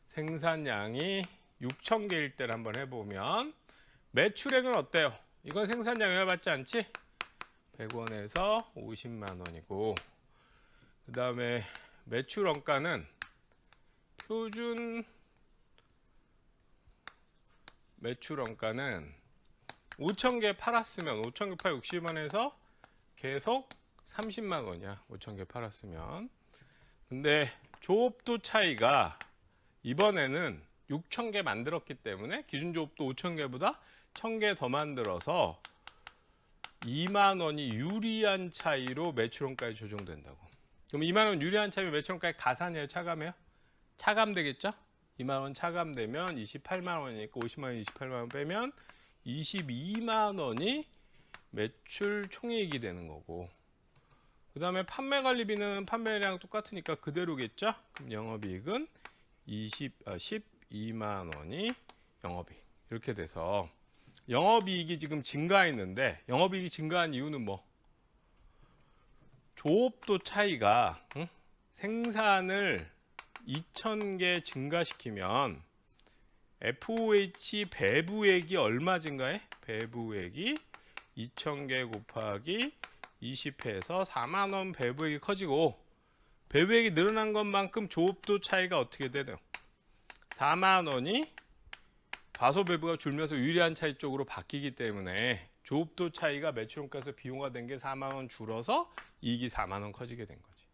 생산량이 6,000개일 때를 한번 해보면 매출액은 어때요? 이건 생산량 영향 받지 않지? 100원에서 50만 원이고 그 다음에 매출원가는 표준 매출원가는 5,000개 팔았으면 5,000개 팔 60원에서 계속 30만 원이야. 5,000개 팔았으면. 근데 조업도 차이가 이번에는 6,000개 만들었기 때문에 기준 조업도 5,000개보다 1,000개 더 만들어서 2만 원이 유리한 차이로 매출원가에 조정된다고. 그럼 2만 원 유리한 차이면 매출원가에 가산이에요? 차감이에요? 차감되겠죠? 2만 원 차감되면 28만 원이니까 50만 원 28만 원 빼면 22만 원이 매출 총이익이 되는 거고 그 다음에 판매 관리비는 판매량 똑같으니까 그대로겠죠? 그럼 영업이익은 12만 원이 영업이익 이렇게 돼서 영업이익이 지금 증가했는데 영업이익이 증가한 이유는 뭐? 조업도 차이가 생산을 2,000개 증가시키면 FOH 배부액이 얼마 증가해? 배부액이 2,000개 곱하기 20해서 4만 원 배부액이 커지고 배부액이 늘어난 것만큼 조업도 차이가 어떻게 되나요? 4만 원이 과소배부가 줄면서 유리한 차이 쪽으로 바뀌기 때문에 조업도 차이가 매출원가에서 비용화된 게 4만 원 줄어서 이익이 4만 원 커지게 된 거지.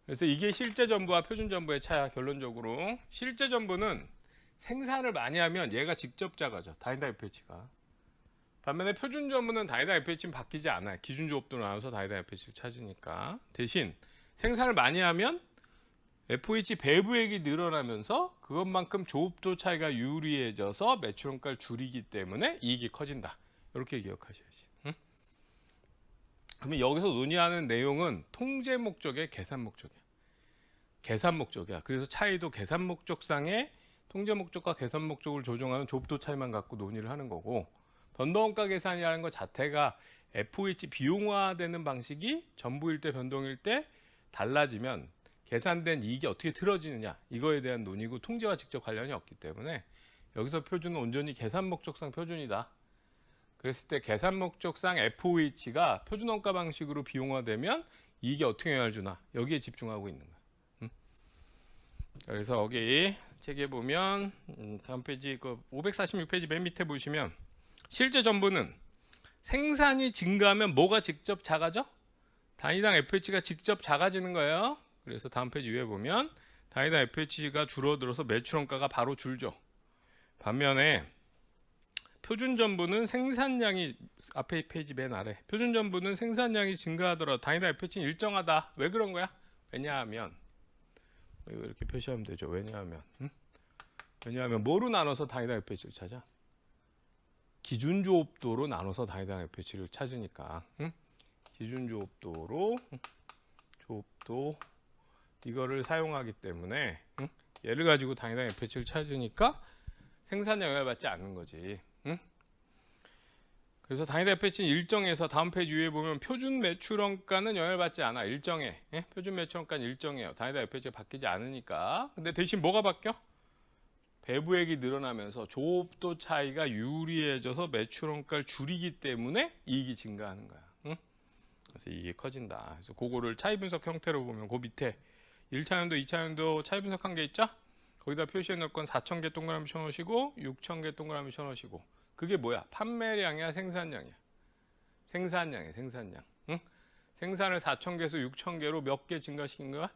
그래서 이게 실제 전부와 표준 전부의 차이야. 결론적으로 실제 전부는 생산을 많이 하면 얘가 직접 작아져. 다이다 FH가. 반면에 표준 전부는 다이다 FH는 바뀌지 않아요. 기준 조업도 나눠서 다이다 FH를 찾으니까. 대신 생산을 많이 하면 FOH 배부액이 늘어나면서 그것만큼 조업도 차이가 유리해져서 매출원가를 줄이기 때문에 이익이 커진다. 이렇게 기억하셔야지. 응? 그러면 여기서 논의하는 내용은 통제 목적의 계산 목적이야. 계산 목적이야. 그래서 차이도 계산 목적상의 통제 목적과 계산 목적을 조정하는 조업도 차이만 갖고 논의를 하는 거고 변동원가 계산이라는 것 자체가 FOH 비용화되는 방식이 전부일 때 변동일 때 달라지면 계산된 이익이 어떻게 틀어지느냐 이거에 대한 논의고 통제와 직접 관련이 없기 때문에 여기서 표준은 온전히 계산 목적상 표준이다. 그랬을 때 계산 목적상 FOH가 표준원가 방식으로 비용화되면 이익이 어떻게 영향을 주나 여기에 집중하고 있는 거야. 그래서 여기 책에 보면 다음 페이지 546페이지 맨 밑에 보시면 실제 전부는 생산이 증가하면 뭐가 직접 작아져? 단위당 FH가 직접 작아지는 거예요. 그래서 다음 페이지 위에 보면 단위당 FH가 줄어들어서 매출원가가 바로 줄죠. 반면에 표준 전부는 생산량이 앞에 페이지 맨 아래 표준 전부는 생산량이 증가하더라도 단위당 FH는 일정하다. 왜 그런 거야? 왜냐하면 이렇게 표시하면 되죠. 왜냐하면 뭐로 나눠서 단위당 FH를 찾아? 기준 조업도로 나눠서 단위당 FH를 찾으니까 기준 조업도로 조업도 이거를 사용하기 때문에 얘를 가지고 단위당 FH를 찾으니까 생산량 영향을 받지 않는 거지. 그래서 단위당 FH는 일정해서 다음 페이지 위에 보면 표준 매출원가는 영향을 받지 않아. 일정해. 표준 매출원가는 일정해요. 단위당 FH가 바뀌지 않으니까. 근데 대신 뭐가 바뀌어? 배부액이 늘어나면서 조업도 차이가 유리해져서 매출원가를 줄이기 때문에 이익이 증가하는 거야. 그래서 이익이 커진다. 그래서 그거를 차이 분석 형태로 보면 그 밑에 1차원도 2차원도 차이 분석한 게 있죠? 거기다 표시해 놓을 건 4,000개 동그라미 쳐놓으시고 6,000개 동그라미 쳐놓으시고 그게 뭐야? 판매량이야 생산량이야? 생산량이야 생산량. 생산을 4,000개에서 6,000개로 몇 개 증가시킨 거야?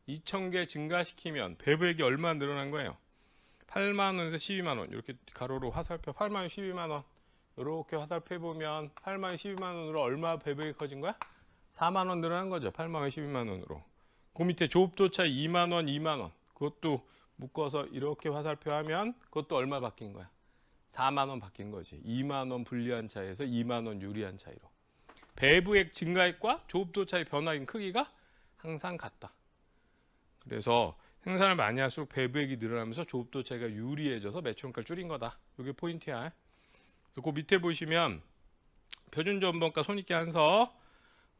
2,000개 증가시키면 배부액이 얼마 늘어난 거예요? 8만 원에서 12만 원 이렇게 가로로 화살표 8만 원 12만 원 이렇게 화살표 보면 8만 원 12만 원으로 얼마 배부액이 커진 거야? 4만 원 늘어난 거죠. 8만 원, 12만 원으로. 그 밑에 조업도 차이 2만 원, 2만 원. 그것도 묶어서 이렇게 화살표하면 그것도 얼마 바뀐 거야? 4만 원 바뀐 거지. 2만 원 불리한 차이에서 2만 원 유리한 차이로. 배부액 증가액과 조업도 차이 변화인 크기가 항상 같다. 그래서 생산을 많이 할수록 배부액이 늘어나면서 조업도 차이가 유리해져서 매출원가를 줄인 거다. 이게 포인트야. 그래서 그 밑에 보시면 표준전분가 손익계 한서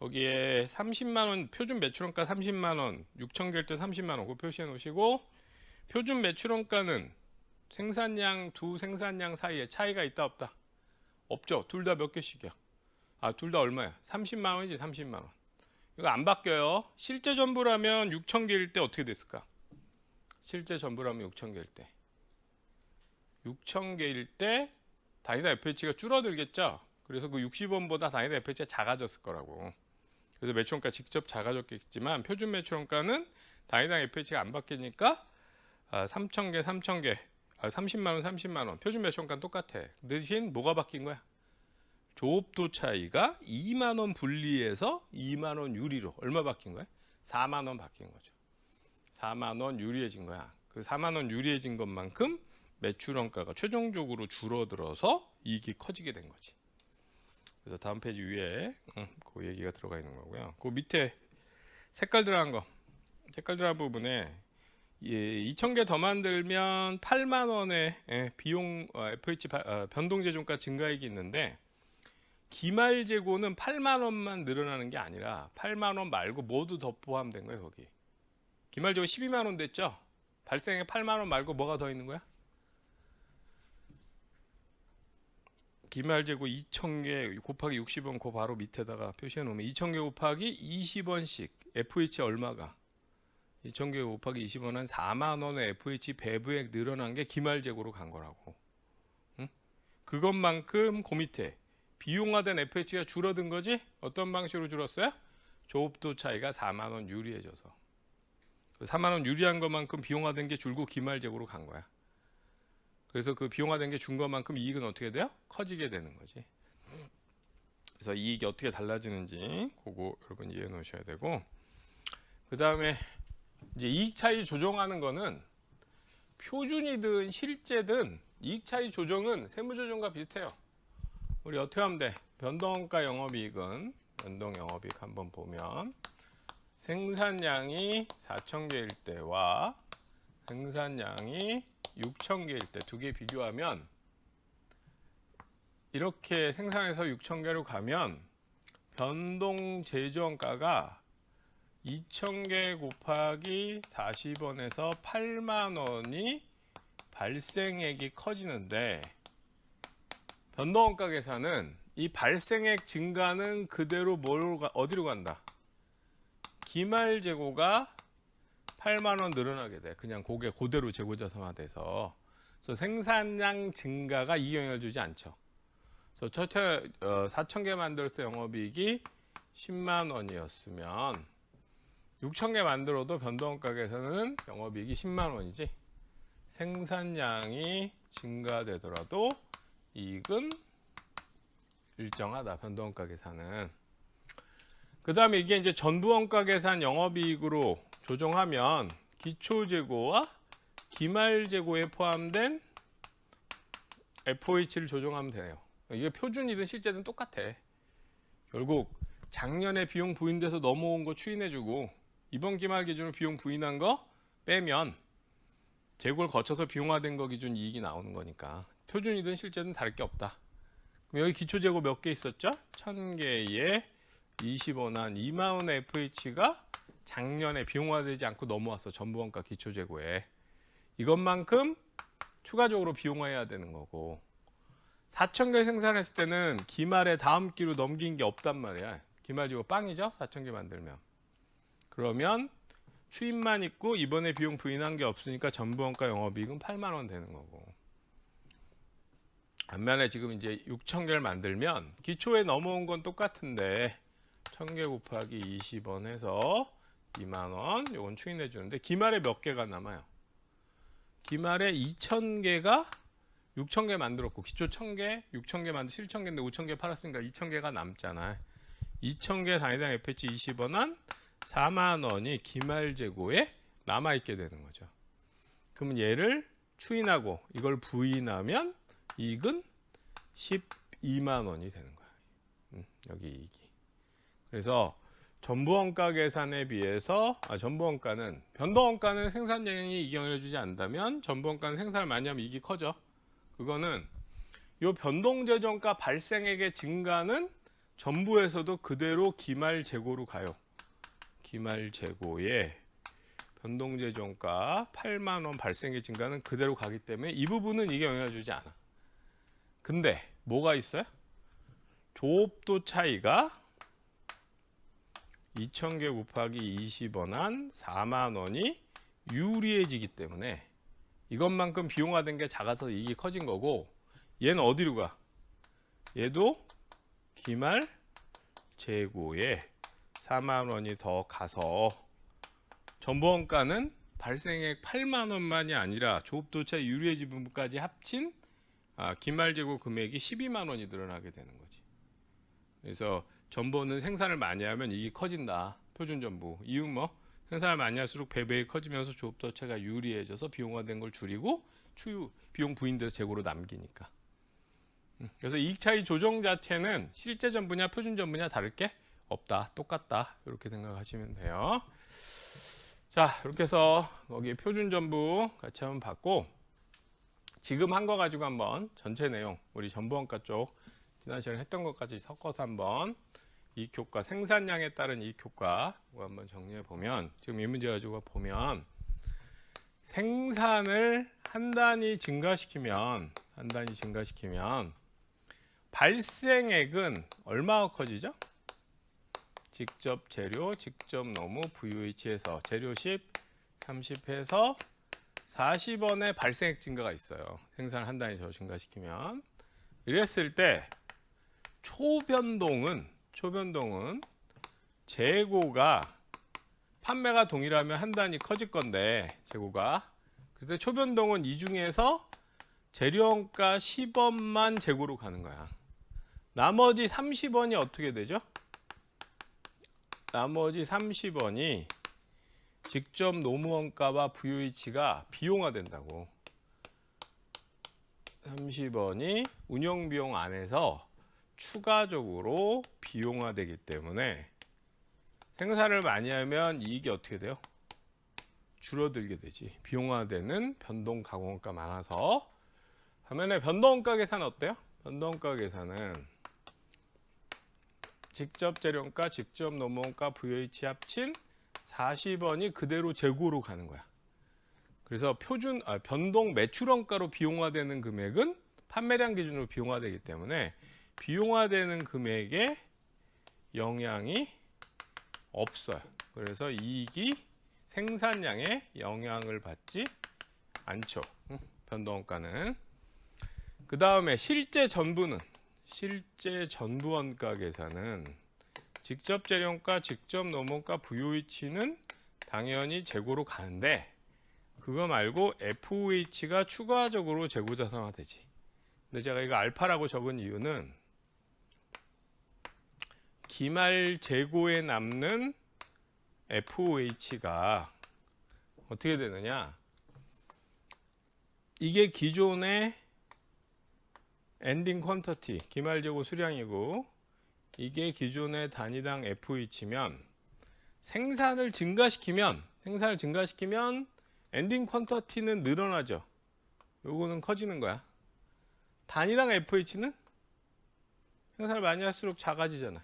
여기에 30만 원 표준 매출원가 30만 원 6천 개일 때 30만 원 그거 표시해 놓으시고 표준 매출원가는 생산량 두 생산량 사이에 차이가 있다 없다? 없죠. 둘 다 몇 개씩이야? 둘 다 얼마야? 30만 원이지 30만 원. 이거 안 바뀌어요. 실제 전부라면 6천 개일 때 어떻게 됐을까? 실제 전부라면 6천 개일 때 6천 개일 때 단위당 FH가 줄어들겠죠. 그래서 그 60원보다 단위당 FH가 작아졌을 거라고. 그래서 매출원가 직접 작아졌겠지만 표준 매출원가는 단위당 FH가 안 바뀌니까 3,000개, 3,000개, 30만 원, 30만 원. 표준 매출원가는 똑같아. 대신 뭐가 바뀐 거야? 조업도 차이가 2만 원 분리해서 2만 원 유리로 얼마 바뀐 거야? 4만 원 바뀐 거죠. 4만 원 유리해진 거야. 그 4만 원 유리해진 것만큼 매출원가가 최종적으로 줄어들어서 이익이 커지게 된 거지. 그래서 다음 페이지 위에 그 얘기가 들어가 있는 거고요. 그 밑에 색깔 들어간 거, 색깔 들어간 부분에 2,000개 더 만들면 8만 원의 비용 FH 변동 재정가 증가액이 있는데 기말 재고는 8만 원만 늘어나는 게 아니라 8만 원 말고 모두 더 포함된 거예요. 거기 기말 재고 12만 원 됐죠. 발생에 8만 원 말고 뭐가 더 있는 거야? 기말 재고 2,000개 곱하기 60원 그 바로 밑에다가 표시해 놓으면 2,000개 곱하기 20원씩 FH 얼마가? 2,000개 곱하기 20원 한 4만 원의 FH 배부액 늘어난 게 기말 재고로 간 거라고. 응? 그것만큼 그 밑에 비용화된 FH가 줄어든 거지? 어떤 방식으로 줄었어요? 조업도 차이가 4만 원 유리해져서. 4만 원 유리한 것만큼 비용화된 게 줄고 기말 재고로 간 거야. 그래서 그 비용화된 게 준 것만큼 이익은 어떻게 돼요? 커지게 되는 거지. 그래서 이익이 어떻게 달라지는지 그거 여러분 이해해 놓으셔야 되고, 그 다음에 이제 이익 차이 조정하는 거는 표준이든 실제든 이익 차이 조정은 세무조정과 비슷해요. 우리 어떻게 하면 돼? 변동원가 영업이익은 변동 영업이익 한번 보면 생산량이 4,000개일 때와 생산량이 6,000개일 때 두 개 비교하면 이렇게 생산해서 6,000개로 가면 변동 제조원가가 2,000개 곱하기 40원에서 8만 원이 발생액이 커지는데 변동원가 계산은 이 발생액 증가는 그대로 어디로 간다? 기말 재고가 8만 원 늘어나게 돼. 그냥 그게 그대로 재고 자산화돼서. 그래서 생산량 증가가 이 영향을 주지 않죠. 그래서 첫째 4,000개 만들었을 때 영업이익이 10만 원이었으면 6,000개 만들어도 변동원가 계산은 영업이익이 10만 원이지. 생산량이 증가되더라도 이익은 일정하다. 변동원가 계산은. 그 다음에 이게 이제 전부원가 계산 영업이익으로 조정하면 기초재고와 기말재고에 포함된 FOH를 조정하면 돼요. 이게 표준이든 실제든 똑같아. 결국 작년에 비용 부인돼서 넘어온 거 추인해주고 이번 기말 기준으로 비용 부인한 거 빼면 재고를 거쳐서 비용화된 거 기준 이익이 나오는 거니까 표준이든 실제든 다를 게 없다. 그럼 여기 기초재고 몇 개 있었죠? 1,000개에 20원 한 2만 원의 FH가 작년에 비용화되지 않고 넘어왔어. 전부원가 기초재고에. 이것만큼 추가적으로 비용화해야 되는 거고 4,000개 생산했을 때는 기말에 다음 기로 넘긴 게 없단 말이야. 기말 재고 빵이죠? 4,000개 만들면. 그러면 추입만 있고 이번에 비용 부인한 게 없으니까 전부원가 영업이익은 8만 원 되는 거고. 반면에 지금 이제 6,000개를 만들면 기초에 넘어온 건 똑같은데 1,000개 곱하기 20원 해서 2만 원 요건 추인해 주는데 기말에 몇 개가 남아요? 기말에 2,000개가 6,000개 만들었고 기초 1,000개, 6,000개 만들 7,000개인데 5,000개 팔았으니까 2,000개가 남잖아. 2,000개 단위당 FH 20원 한 4만 원이 기말재고에 남아있게 되는 거죠. 그러면 얘를 추인하고 이걸 부인하면 이익은 12만 원이 되는 거야. 여기 이익이. 그래서 전부원가 계산에 비해서 전부원가는 변동원가는 생산량이 이익을 해주지 않는다면 전부원가는 생산을 많이 하면 이익이 커져. 그거는 요 변동재정가 발생액의 증가는 전부에서도 그대로 기말재고로 가요. 기말재고에 변동재정가 8만 원 발생액 증가는 그대로 가기 때문에 이 부분은 이게 영향을 주지 않아. 근데 뭐가 있어요? 조업도 차이가 2,000개 곱하기 20원 한 4만 원이 유리해지기 때문에 이것만큼 비용화된 게 작아서 이익이 커진 거고, 얘는 어디로 가? 얘도 기말 재고에 4만 원이 더 가서 전부원가는 발생액 8만 원만이 아니라 조업도차 유리해진 부분까지 합친 기말 재고 금액이 12만 원이 늘어나게 되는 거지. 그래서 전부는 생산을 많이 하면 이익이 커진다. 표준전부. 이유는 뭐? 생산을 많이 할수록 배배이 커지면서 조업도체가 유리해져서 비용화된 걸 줄이고 추유 비용 부인돼서 재고로 남기니까. 그래서 이익 차이 조정 자체는 실제 전부냐 표준 전부냐 다를 게 없다. 똑같다. 이렇게 생각하시면 돼요. 자, 이렇게 해서 거기 표준 전부 같이 한번 봤고, 지금 한 거 가지고 한번 전체 내용 우리 전부원가 쪽 지난 시간에 했던 것까지 섞어서 한번 이익 효과, 생산량에 따른 이익 효과 한번 정리해 보면, 지금 이 문제 가지고 보면 생산을 한 단위 증가시키면 발생액은 얼마가 커지죠? 직접 재료, 직접 노무, VOH에서 재료 10, 30 해서 40원의 발생액 증가가 있어요. 생산을 한 단위 더 증가시키면. 이랬을 때 초변동은 재고가 판매가 동일하면 한 단위 커질 건데, 재고가. 그래서 초변동은 이 중에서 재료원가 10원만 재고로 가는 거야. 나머지 30원이 어떻게 되죠? 나머지 30원이 직접 노무원가와 VOH가 비용화된다고. 30원이 운영비용 안에서 추가적으로 비용화되기 때문에 생산을 많이 하면 이익이 어떻게 돼요? 줄어들게 되지. 비용화되는 변동 가공원가 많아서. 반면에 변동원가 계산 어때요? 변동원가 계산은 직접 재료원가, 직접 노무원가, VOH 합친 40원이 그대로 재고로 가는 거야. 그래서 변동 매출원가로 비용화되는 금액은 판매량 기준으로 비용화되기 때문에 비용화되는 금액에 영향이 없어요. 그래서 이익이 생산량에 영향을 받지 않죠. 변동원가는. 그 다음에 실제 전부원가 계산은 직접 재료원가, 직접 노무원가, VOH는 당연히 재고로 가는데, 그거 말고 FOH가 추가적으로 재고 자산화되지. 근데 제가 이거 알파라고 적은 이유는 기말 재고에 남는 FOH가 어떻게 되느냐, 이게 기존의 엔딩 퀀터티 기말 재고 수량이고, 이게 기존의 단위당 FOH면 생산을 증가시키면 엔딩 퀀터티는 늘어나죠. 요거는 커지는 거야. 단위당 FOH는 생산을 많이 할수록 작아지잖아.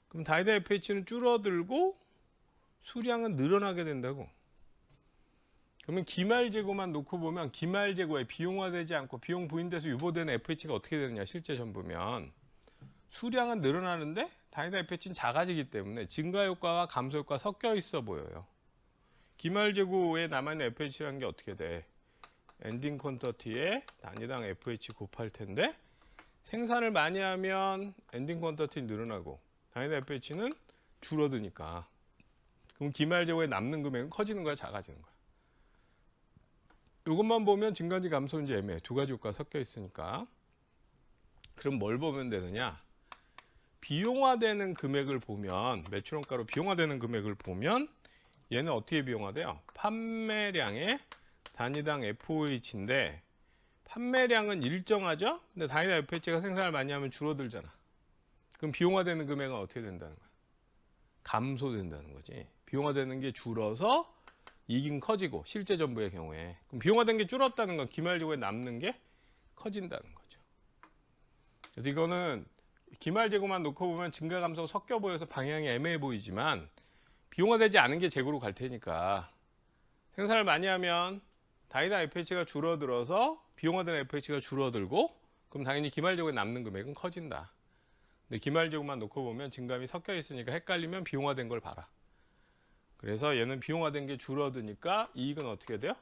그럼 단위당 FOH는 줄어들고 수량은 늘어나게 된다고. 그러면 기말 재고만 놓고 보면 기말 재고에 비용화되지 않고 비용 부인돼서 유보되는 FOH가 어떻게 되느냐, 실제 전부면 수량은 늘어나는데 단위당 FOH는 작아지기 때문에 증가 효과와 감소 효과가 섞여 있어 보여요. 기말 재고에 남아있는 FOH라는 게 어떻게 돼? 엔딩 퀀터티에 단위당 FOH 곱할 텐데, 생산을 많이 하면 엔딩 퀀터티 늘어나고 단위당 FOH는 줄어드니까, 그럼 기말 재고에 남는 금액은 커지는 거야, 작아지는 거야? 이것만 보면 증가인지 감소인지 애매해. 두 가지 효과가 섞여 있으니까. 그럼 뭘 보면 되느냐? 비용화되는 금액을 보면 매출원가로 비용화되는 금액을 보면 얘는 어떻게 비용화돼요? 판매량의 단위당 FOH인데 판매량은 일정하죠? 근데 단위당 FOH가 생산을 많이 하면 줄어들잖아. 그럼 비용화되는 금액은 어떻게 된다는 거야? 감소된다는 거지. 비용화되는 게 줄어서 이익은 커지고 실제 전부의 경우에 그럼 비용화된 게 줄었다는 건 기말재고에 남는 게 커진다는 거죠. 그래서 이거는 기말재고만 놓고 보면 증가 감소가 섞여 보여서 방향이 애매해 보이지만 비용화되지 않은 게 재고로 갈 테니까 생산을 많이 하면 단위당 FH가 줄어들어서 비용화된 FH가 줄어들고 그럼 당연히 기말재고에 남는 금액은 커진다. 근데 기말재고만 놓고 보면 증감이 섞여 있으니까 헷갈리면 비용화된 걸 봐라. 그래서 얘는 비용화된 게 줄어드니까 이익은 어떻게 돼요?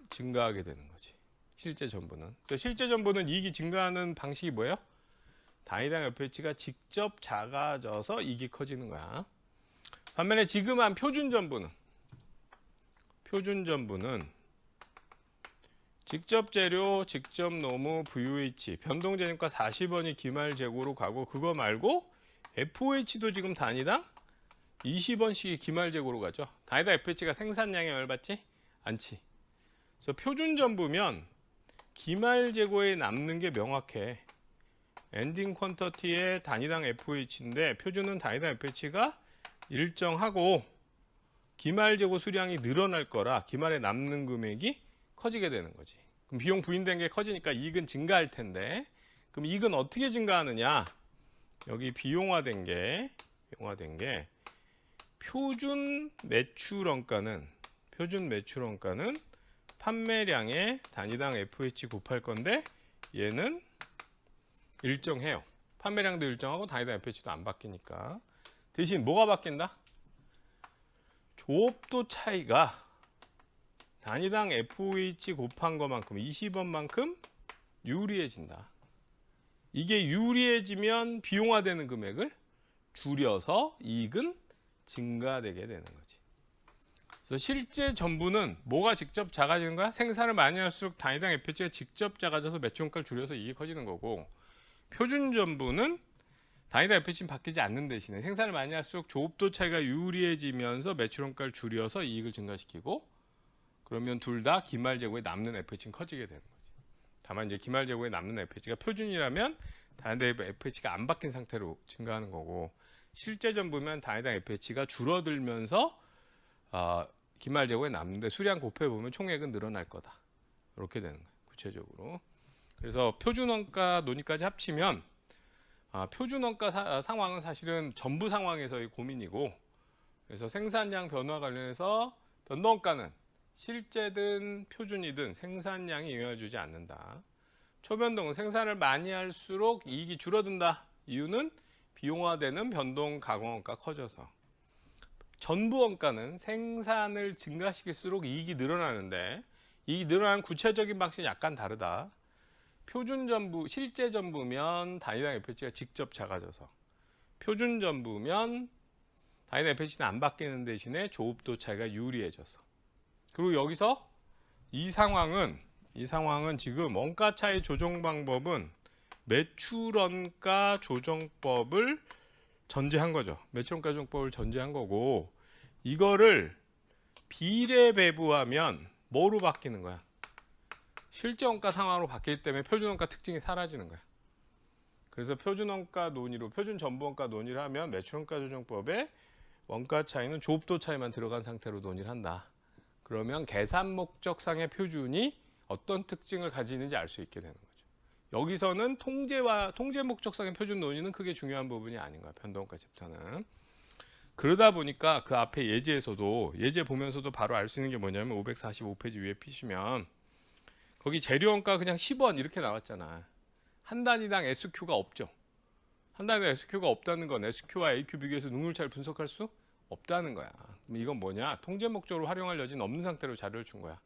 증가하게 되는 거지. 실제 전부는. 그래서 실제 전부는 이익이 증가하는 방식이 뭐예요? 단위당 FH가 직접 작아져서 이익이 커지는 거야. 반면에 지금 한 표준 전부는 직접 재료, 직접 노무, VOH, 변동재료가 40원이 기말 재고로 가고 그거 말고 FOH도 지금 단위당 20원씩이 기말 재고로 가죠. 단위당 FOH가 생산량에 열받지 않지. 그래서 표준 전부면 기말 재고에 남는 게 명확해. 엔딩 퀀터티의 단위당 FOH인데 표준은 단위당 FOH가 일정하고 기말 재고 수량이 늘어날 거라 기말에 남는 금액이 커지게 되는 거지. 그럼 비용 부인된 게 커지니까 이익은 증가할 텐데 그럼 이익은 어떻게 증가하느냐? 여기 비용화된 게 표준 매출원가는 판매량의 단위당 FOH 곱할 건데 얘는 일정해요. 판매량도 일정하고 단위당 FOH도 안 바뀌니까. 대신 뭐가 바뀐다? 조업도 차이가 단위당 FOH 곱한 것만큼 20원만큼 유리해진다. 이게 유리해지면 비용화되는 금액을 줄여서 이익은 증가되게 되는 거지. 그래서 실제 전부는 뭐가 직접 작아지는 거야? 생산을 많이 할수록 단위당 FOH가 직접 작아져서 매출원가를 줄여서 이익이 커지는 거고 표준 전부는 단위당 FOH는 바뀌지 않는 대신에 생산을 많이 할수록 조업도 차이가 유리해지면서 매출원가를 줄여서 이익을 증가시키고 그러면 둘 다 기말 재고에 남는 FOH는 커지게 되는 거지. 다만 이제 기말 재고에 남는 FOH가 표준이라면 단위당 FOH가 안 바뀐 상태로 증가하는 거고 실제 전부면 단위당 FOH가 줄어들면서 기말 재고에 남는데 수량 곱해 보면 총액은 늘어날 거다. 이렇게 되는 거예요. 구체적으로. 그래서 표준원가 논의까지 합치면 표준원가 상황은 사실은 전부 상황에서의 고민이고 그래서 생산량 변화 관련해서 변동원가는 실제든 표준이든 생산량이 영향을 주지 않는다. 초변동은 생산을 많이 할수록 이익이 줄어든다. 이유는 비용화되는 변동 가공원가 커져서. 전부원가는 생산을 증가시킬수록 이익이 늘어나는데 이익이 늘어나는 구체적인 방식이 약간 다르다. 표준 전부, 실제 전부면 단위당 FOH가 직접 작아져서 표준 전부면 단위당 FOH는 안 바뀌는 대신에 조업도 차이가 유리해져서 그리고 여기서 이 상황은 지금 원가 차이 조정 방법은 매출원가 조정법을 전제한 거죠. 매출원가 조정법을 전제한 거고 이거를 비례 배부하면 뭐로 바뀌는 거야? 실제 원가 상황으로 바뀌기 때문에 표준원가 특징이 사라지는 거야. 그래서 표준원가 논의로 표준 전부원가 논의를 하면 매출원가 조정법에 원가 차이는 조업도 차이만 들어간 상태로 논의를 한다. 그러면 계산 목적상의 표준이 어떤 특징을 가지는지 알 수 있게 되는 거죠. 여기서는 통제 목적상의 표준 논의는 크게 중요한 부분이 아닌 거야. 변동원가 챕터는. 그러다 보니까 그 앞에 예제 보면서도 바로 알 수 있는 게 뭐냐면 545페이지 위에 피시면 거기 재료원가 그냥 10원 이렇게 나왔잖아. 한 단위당 SQ가 없죠. 한 단위당 SQ가 없다는 건 SQ와 AQ 비교해서 능률차를 분석할 수 없다는 거야. 그럼 이건 뭐냐? 통제 목적으로 활용할 여지는 없는 상태로 자료를 준 거야.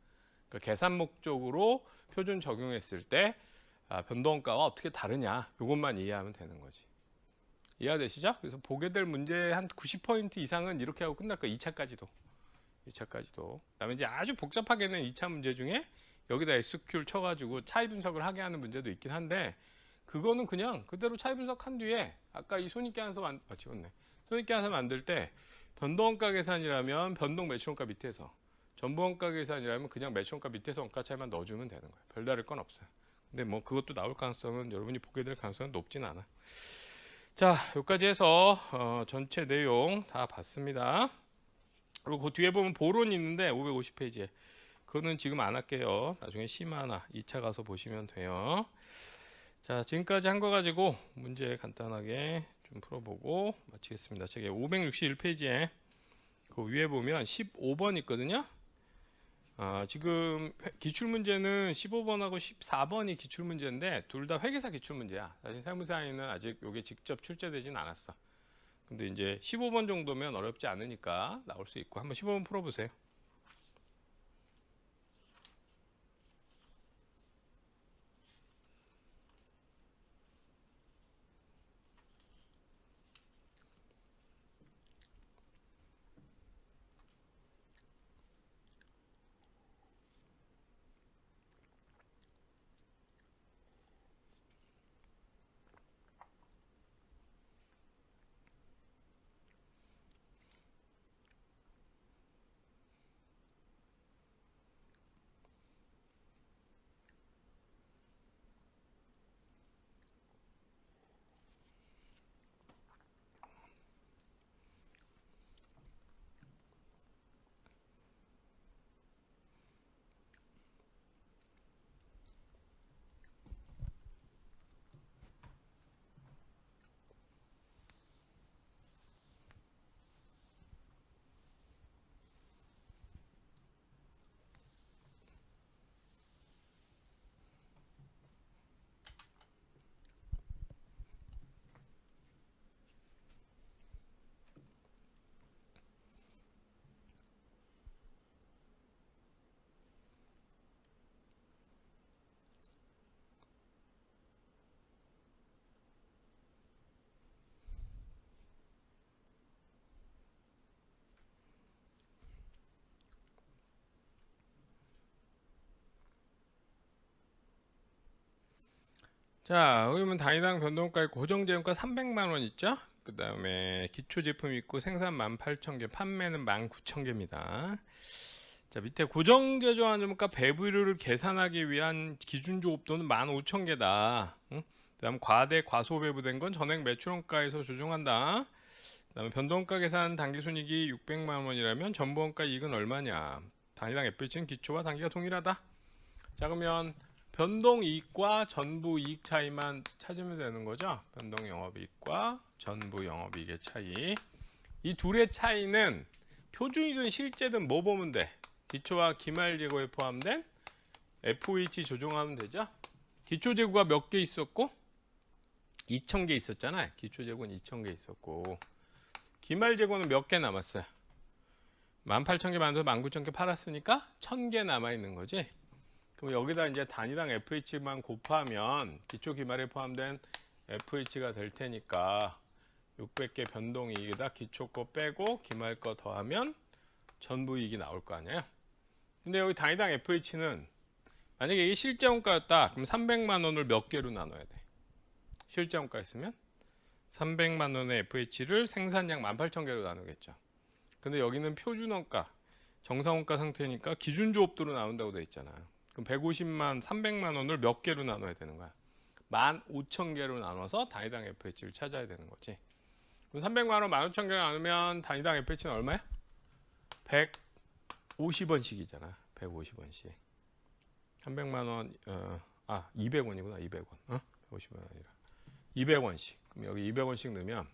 그러니까 계산 목적으로 표준 적용했을 때 변동원가가 어떻게 다르냐? 이것만 이해하면 되는 거지. 이해되시죠? 그래서 보게 될 문제 한 90포인트 이상은 이렇게 하고 끝날 거야. 2차까지도. 그다음에 이제 아주 복잡하게는 2차 문제 중에 여기다 SQ를 쳐가지고 차이 분석을 하게 하는 문제도 있긴 한데 그거는 그냥 그대로 차이 분석한 뒤에 아까 이 손익계산서 지웠네. 손익계산서 만들 때 변동원가 계산이라면 변동 매출원가 밑에서, 전부원가 계산이라면 그냥 매출원가 밑에서 원가 차이만 넣어주면 되는 거예요. 별다를 건 없어요. 근데 뭐 그것도 나올 가능성은, 여러분이 보게 될 가능성은 높진 않아. 자, 여기까지 해서 전체 내용 다 봤습니다. 그리고 그 뒤에 보면 보론이 있는데 550페이지에 그거는 지금 안 할게요. 나중에 심화나 2차 가서 보시면 돼요. 자, 지금까지 한 거 가지고 문제 간단하게 좀 풀어보고 마치겠습니다. 책에 561페이지에 그 위에 보면 15번 있거든요. 지금 기출문제는 15번하고 14번이 기출문제인데 둘 다 회계사 기출문제야. 사실 세무사에는 아직 이게 직접 출제되진 않았어. 근데 이제 15번 정도면 어렵지 않으니까 나올 수 있고, 한번 15번 풀어보세요. 자, 여기 보면 단위당 변동가에 고정재원가 300만 원 있죠? 그 다음에 기초제품 있고 생산 18,000개, 판매는 19,000개입니다. 자, 밑에 고정제조환점가 배분율을 계산하기 위한 기준조업도는 15,000개다. 응? 그 다음 과대 과소 배부된 건 전액 매출원가에서 조정한다. 그 다음에 변동가 계산 단기순이익이 600만 원이라면 전부원가 이익은 얼마냐? 단위당 FH는 기초와 단기가 동일하다. 자, 그러면 변동이익과 전부이익 차이만 찾으면 되는 거죠. 변동영업이익과 전부영업이익의 차이. 이 둘의 차이는 표준이든 실제든 뭐 보면 돼? 기초와 기말재고에 포함된 FOH 조정하면 되죠. 기초재고가 몇 개 있었고 2,000개 있었잖아요. 기초재고는 2,000개 있었고 기말재고는 몇 개 남았어요? 18,000개 만들어서 19,000개 팔았으니까 1,000개 남아있는 거지. 그럼 여기다 이제 단위당 FH만 곱하면 기초 기말에 포함된 FH가 될 테니까 600개 변동이익이다. 기초 거 빼고 기말 거 더하면 전부 이익이 나올 거 아니에요. 근데 여기 단위당 FH는 만약에 이게 실제원가였다. 그럼 300만 원을 몇 개로 나눠야 돼? 실제원가였으면 300만 원의 FH를 생산량 18,000개로 나누겠죠. 근데 여기는 표준원가, 정상원가 상태니까 기준조업도로 나온다고 돼 있잖아요. 그럼 300만 원을 몇 개로 나눠야 되는 거야? 15,000개로 나눠서 단위당 FH를 찾아야 되는 거지. 그럼 300만 원 15,000개로 나누면 단위당 FH는 얼마야? 150원씩이잖아. 150원씩. 300만 원, 200원이구나. 200원. 150원 아니라. 200원씩. 그럼 여기 200원씩 넣으면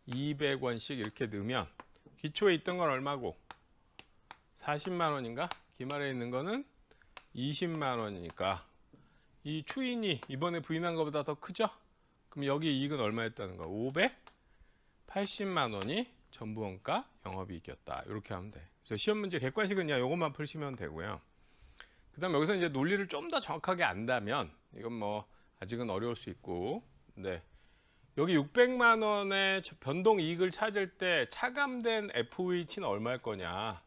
200원씩 이렇게 넣으면 기초에 있던 건 얼마고? 40만 원인가? 기말에 있는 거는 20만 원이니까 이 추인이 이번에 부인한 것보다 더 크죠? 그럼 여기 이익은 얼마였다는 거? 580만 원이 전부원가 영업이익이었다. 이렇게 하면 돼. 그래서 시험 문제 객관식은 그냥 이것만 풀시면 되고요. 그 다음 여기서 이제 논리를 좀 더 정확하게 안다면 이건 뭐 아직은 어려울 수 있고, 근데 여기 600만 원의 변동 이익을 찾을 때 차감된 FOH는 얼마일 거냐?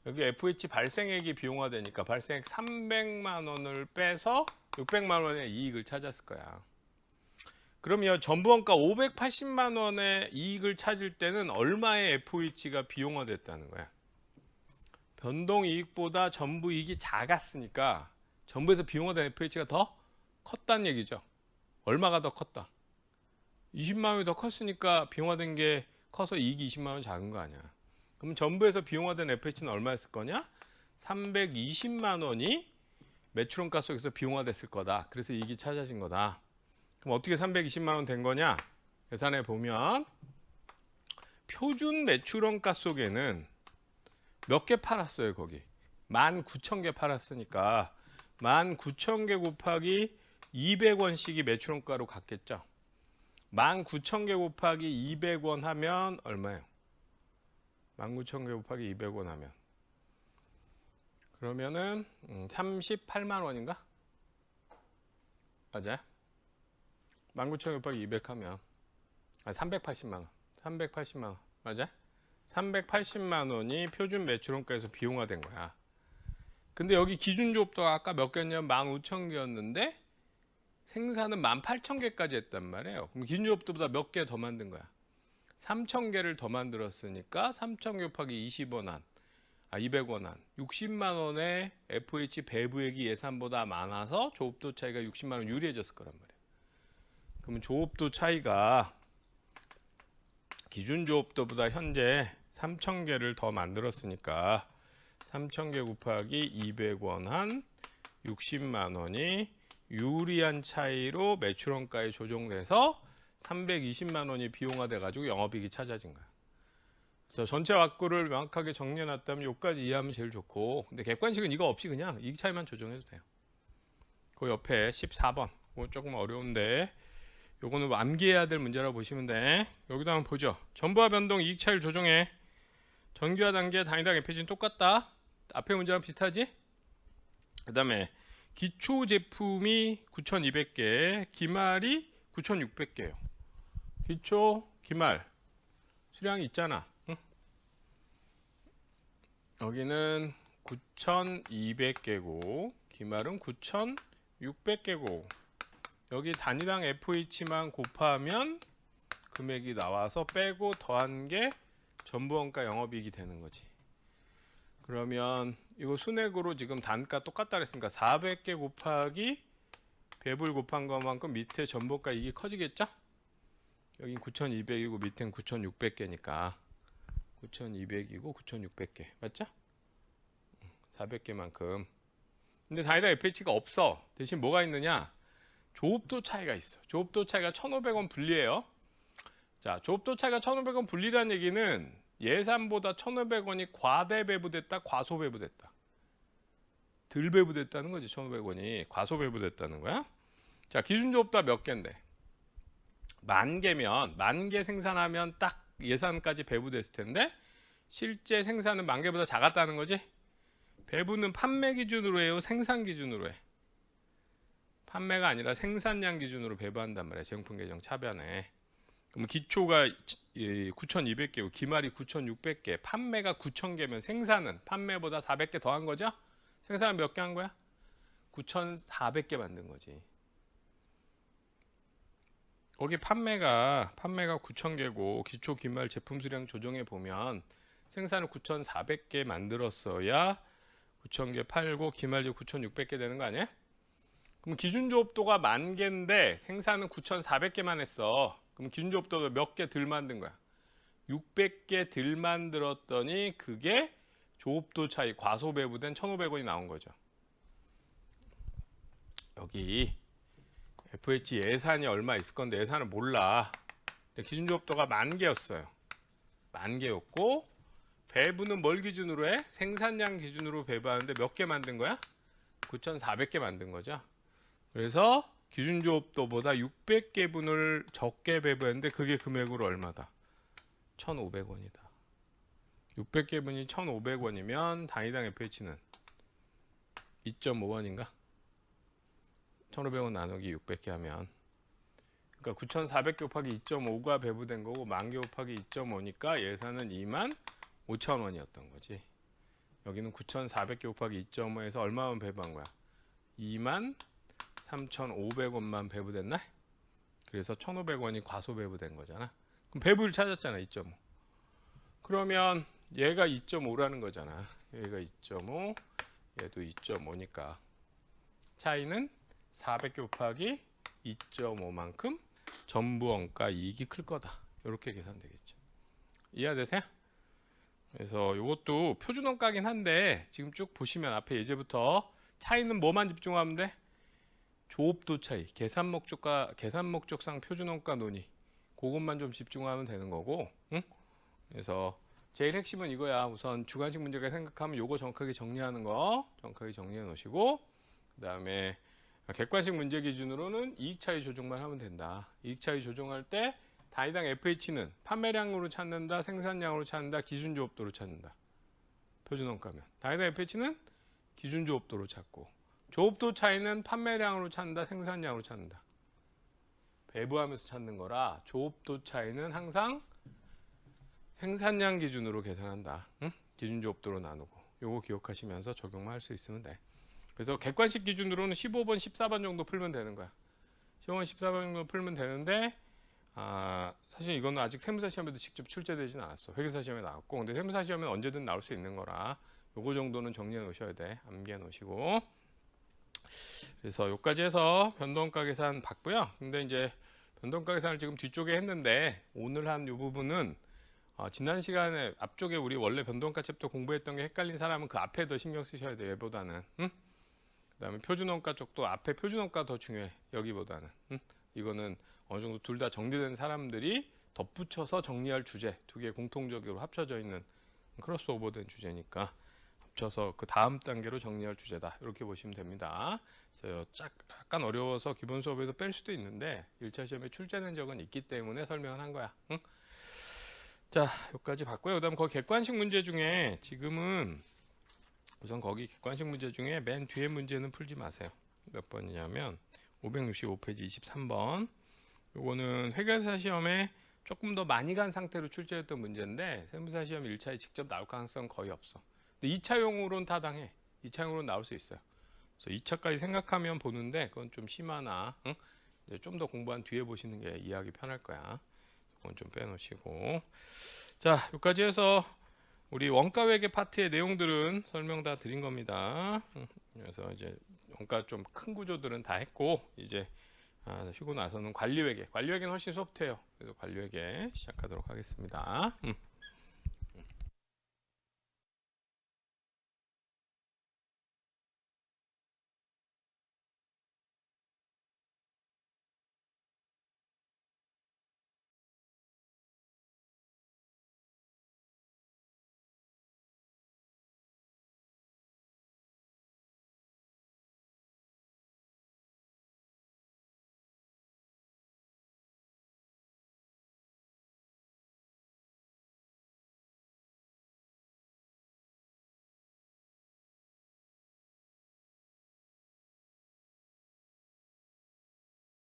여기 FH 발생액이 비용화되니까 발생액 300만 원을 빼서 600만 원의 이익을 찾았을 거야. 그러면 전부원가 580만 원의 이익을 찾을 때는 얼마의 FOH가 비용화됐다는 거야? 변동이익보다 전부이익이 작았으니까 전부에서 비용화된 FOH가 더 컸다는 얘기죠. 얼마가 더 컸다? 20만 원이 더 컸으니까 비용화된 게 커서 이익이 20만 원 작은 거 아니야. 그럼 전부에서 비용화된 FOH는 얼마였을 거냐? 320만 원이 매출원가 속에서 비용화됐을 거다. 그래서 이익이 찾아진 거다. 그럼 어떻게 320만 원 된 거냐? 계산해 보면 표준 매출원가 속에는 몇 개 팔았어요, 거기. 19,000개 팔았으니까 19,000개 곱하기 200원씩이 매출원가로 갔겠죠. 19,000개 곱하기 200원 하면 얼마예요? 19,000개 곱하기 200원 하면 그러면은 38만 원인가? 맞아요? 19,000개 곱하기 200 하면 380만 원. 380만 원. 맞아? 380만 원이 표준 매출원가에서 비용화된 거야. 근데 여기 기준조업도가 아까 몇 개였냐면 15,000개였는데 생산은 18,000개까지 했단 말이에요. 그럼 기준조업도보다 몇 개 더 만든 거야? 3,000개를 더 만들었으니까 3,000개 곱하기 20원 한 200원 한 60만 원의 FOH 배부액이 예산보다 많아서 조업도 차이가 60만 원 유리해졌을 거란 말이에요. 그러면 조업도 차이가 기준 조업도보다 현재 3,000개를 더 만들었으니까 3,000개 곱하기 200원 한 60만 원이 유리한 차이로 매출원가에 조정돼서 320만 원이 비용화돼 가지고 영업이익이 찾아진 거야. 그래서 전체 왁구를 명확하게 정리해 놨다면 여기까지 이해하면 제일 좋고, 근데 객관식은 이거 없이 그냥 이익 차이만 조정해도 돼요. 그 옆에 14번 이거 조금 어려운데 요거는 암기해야 될 문제라고 보시면 돼. 여기도 한번 보죠. 전부와 변동 이익 차이를 조정해. 정규화 단계 단위당 FOH는 똑같다. 앞에 문제랑 비슷하지? 그 다음에 기초 제품이 9,200개, 기말이 9,600개예요. 기초, 기말 수량이 있잖아. 응? 여기는 9,200개고 기말은 9,600개고 여기 단위당 FOH만 곱하면 금액이 나와서 빼고 더한 게 전부원가 영업이익이 되는 거지. 그러면 이거 순액으로 지금 단가 똑같다 그랬으니까 400개 곱하기 배불 곱한 것만큼 밑에 전부원가 이익이 커지겠죠? 여긴 9,200이고 밑엔 9,600개니까 9,200이고 9,600개 맞죠? 400개만큼. 근데 단위당 FOH가 없어. 대신 뭐가 있느냐? 조업도 차이가 있어. 조업도 차이가 1,500원 분리예요. 자, 조업도 차이가 1,500원 분리라는 얘기는 예산보다 1,500원이 과대 배부됐다, 과소 배부됐다. 덜 배부됐다는 거지. 1,500원이 과소 배부됐다는 거야. 자, 기준 조업도 몇 개인데? 10,000개면 10,000개 생산하면 딱 예산까지 배부됐을 텐데 실제 생산은 10,000개보다 작았다는 거지. 배부는 판매 기준으로 해요, 생산 기준으로 해? 판매가 아니라 생산량 기준으로 배부한단 말이야. 제용품 계정 차변에. 그럼 기초가 9,200개고 기말이 9,600개, 판매가 9,000개면 생산은 판매보다 400개 더 한 거죠? 생산은 몇 개 한 거야? 9,400개 만든 거지. 거기 판매가 9,000개고 기초 기말 제품 수량 조정해 보면 생산을 9,400개 만들었어야 9,000개 팔고 기말이 9,600개 되는 거 아니야? 그럼 기준 조업도가 10,000개인데 생산은 9,400개만 했어. 그럼 기준 조업도가 몇 개 덜 만든 거야? 600개 덜 만들었더니 그게 조업도 차이 과소 배부된 1,500원이 나온 거죠. 여기 FOH 예산이 얼마 있을 건데 예산을 몰라. 근데 기준 조업도가 10,000개였어요. 10,000개였고 배부는 뭘 기준으로 해? 생산량 기준으로 배부하는데 몇 개 만든 거야? 9,400개 만든 거죠. 그래서 기준 조업도보다 600개분을 적게 배부했는데 그게 금액으로 얼마다? 1,500원이다. 600개분이 1,500원이면 단위당 FOH는 2.5원인가? 1,500원 나누기 600개 하면 그러니까 9,400개 곱하기 2.5가 배부된 거고 10,000개 곱하기 2.5니까 예산은 25,000원이었던 거지. 여기는 9,400개 곱하기 2.5에서 얼마만 배부한 거야? 24,000 3,500원만 배부됐나? 그래서 1,500원이 과소 배부된 거잖아. 그럼 배부를 찾았잖아. 2.5. 그러면 얘가 2.5라는 거잖아. 얘가 2.5, 얘도 2.5니까 차이는 400 곱하기 2.5만큼 전부 원가 이익이 클 거다. 이렇게 계산되겠죠. 이해되세요? 그래서 이것도 표준 원가긴 한데 지금 쭉 보시면 앞에 예제부터 차이는 뭐만 집중하면 돼? 조업도 차이, 계산 목적상 표준 원가 논의. 그것만 좀 집중하면 되는 거고. 응? 그래서 제일 핵심은 이거야. 우선 주관식 문제가 생각하면 요거 정확하게 정리하는 거 정확하게 정리해 놓으시고, 그다음에 객관식 문제 기준으로는 이익 차이 조정만 하면 된다. 이익 차이 조정할 때 단위당 FH는 판매량으로 찾는다, 생산량으로 찾는다, 기준 조업도로 찾는다. 표준 원가면 단위당 FH는 기준 조업도로 찾고, 조업도 차이는 판매량으로 찾는다, 생산량으로 찾는다. 배부하면서 찾는 거라 조업도 차이는 항상 생산량 기준으로 계산한다. 응? 기준 조업도로 나누고. 요거 기억하시면서 적용만 할 수 있으면 돼. 그래서 객관식 기준으로는 15번, 14번 정도 풀면 되는 거야. 15번, 14번 정도 풀면 되는데, 사실 이거는 아직 세무사 시험에도 직접 출제되진 않았어. 회계사 시험에 나왔고, 근데 세무사 시험은 언제든 나올 수 있는 거라 요거 정도는 정리해 놓으셔야 돼. 암기해 놓으시고. 그래서 여기까지 해서 변동가 계산 봤고요. 근데 이제 변동가 계산을 지금 뒤쪽에 했는데 오늘 한 이 부분은 지난 시간에 앞쪽에 우리 원래 변동가 챕터 공부했던 게 헷갈린 사람은 그 앞에 더 신경 쓰셔야 돼. 얘보다는. 응? 그다음에 표준원가 쪽도 앞에 표준원가 더 중요해. 여기보다는. 응? 이거는 어느 정도 둘 다 정리된 사람들이 덧붙여서 정리할 주제 두 개 공통적으로 합쳐져 있는 크로스오버된 주제니까 합쳐서 그 다음 단계로 정리할 주제다. 이렇게 보시면 됩니다. 그래서 약간 어려워서 기본 수업에서 뺄 수도 있는데 1차 시험에 출제된 적은 있기 때문에 설명을 한 거야. 응? 자, 여기까지 봤고요. 그다음 거기 객관식 문제 중에 지금은 우선 거기 객관식 문제 중에 맨 뒤에 문제는 풀지 마세요. 몇 번이냐면 565페이지 23번. 요거는 회계사 시험에 조금 더 많이 간 상태로 출제했던 문제인데 세무사 시험 1차에 직접 나올 가능성은 거의 없어. 근데 2차용으로는 타당해. 2차용으로는 나올 수 있어요. 그래서 2차까지 생각하면 보는데 그건 좀 심하나. 응? 좀 더 공부한 뒤에 보시는 게 이해하기 편할 거야. 그건 좀 빼놓으시고. 자, 여기까지 해서 우리 원가회계 파트의 내용들은 설명 다 드린 겁니다. 그래서 이제 원가 좀 큰 구조들은 다 했고 이제 쉬고 나서는 관리회계. 관리회계는 훨씬 소프트해요. 그래서 관리회계 시작하도록 하겠습니다.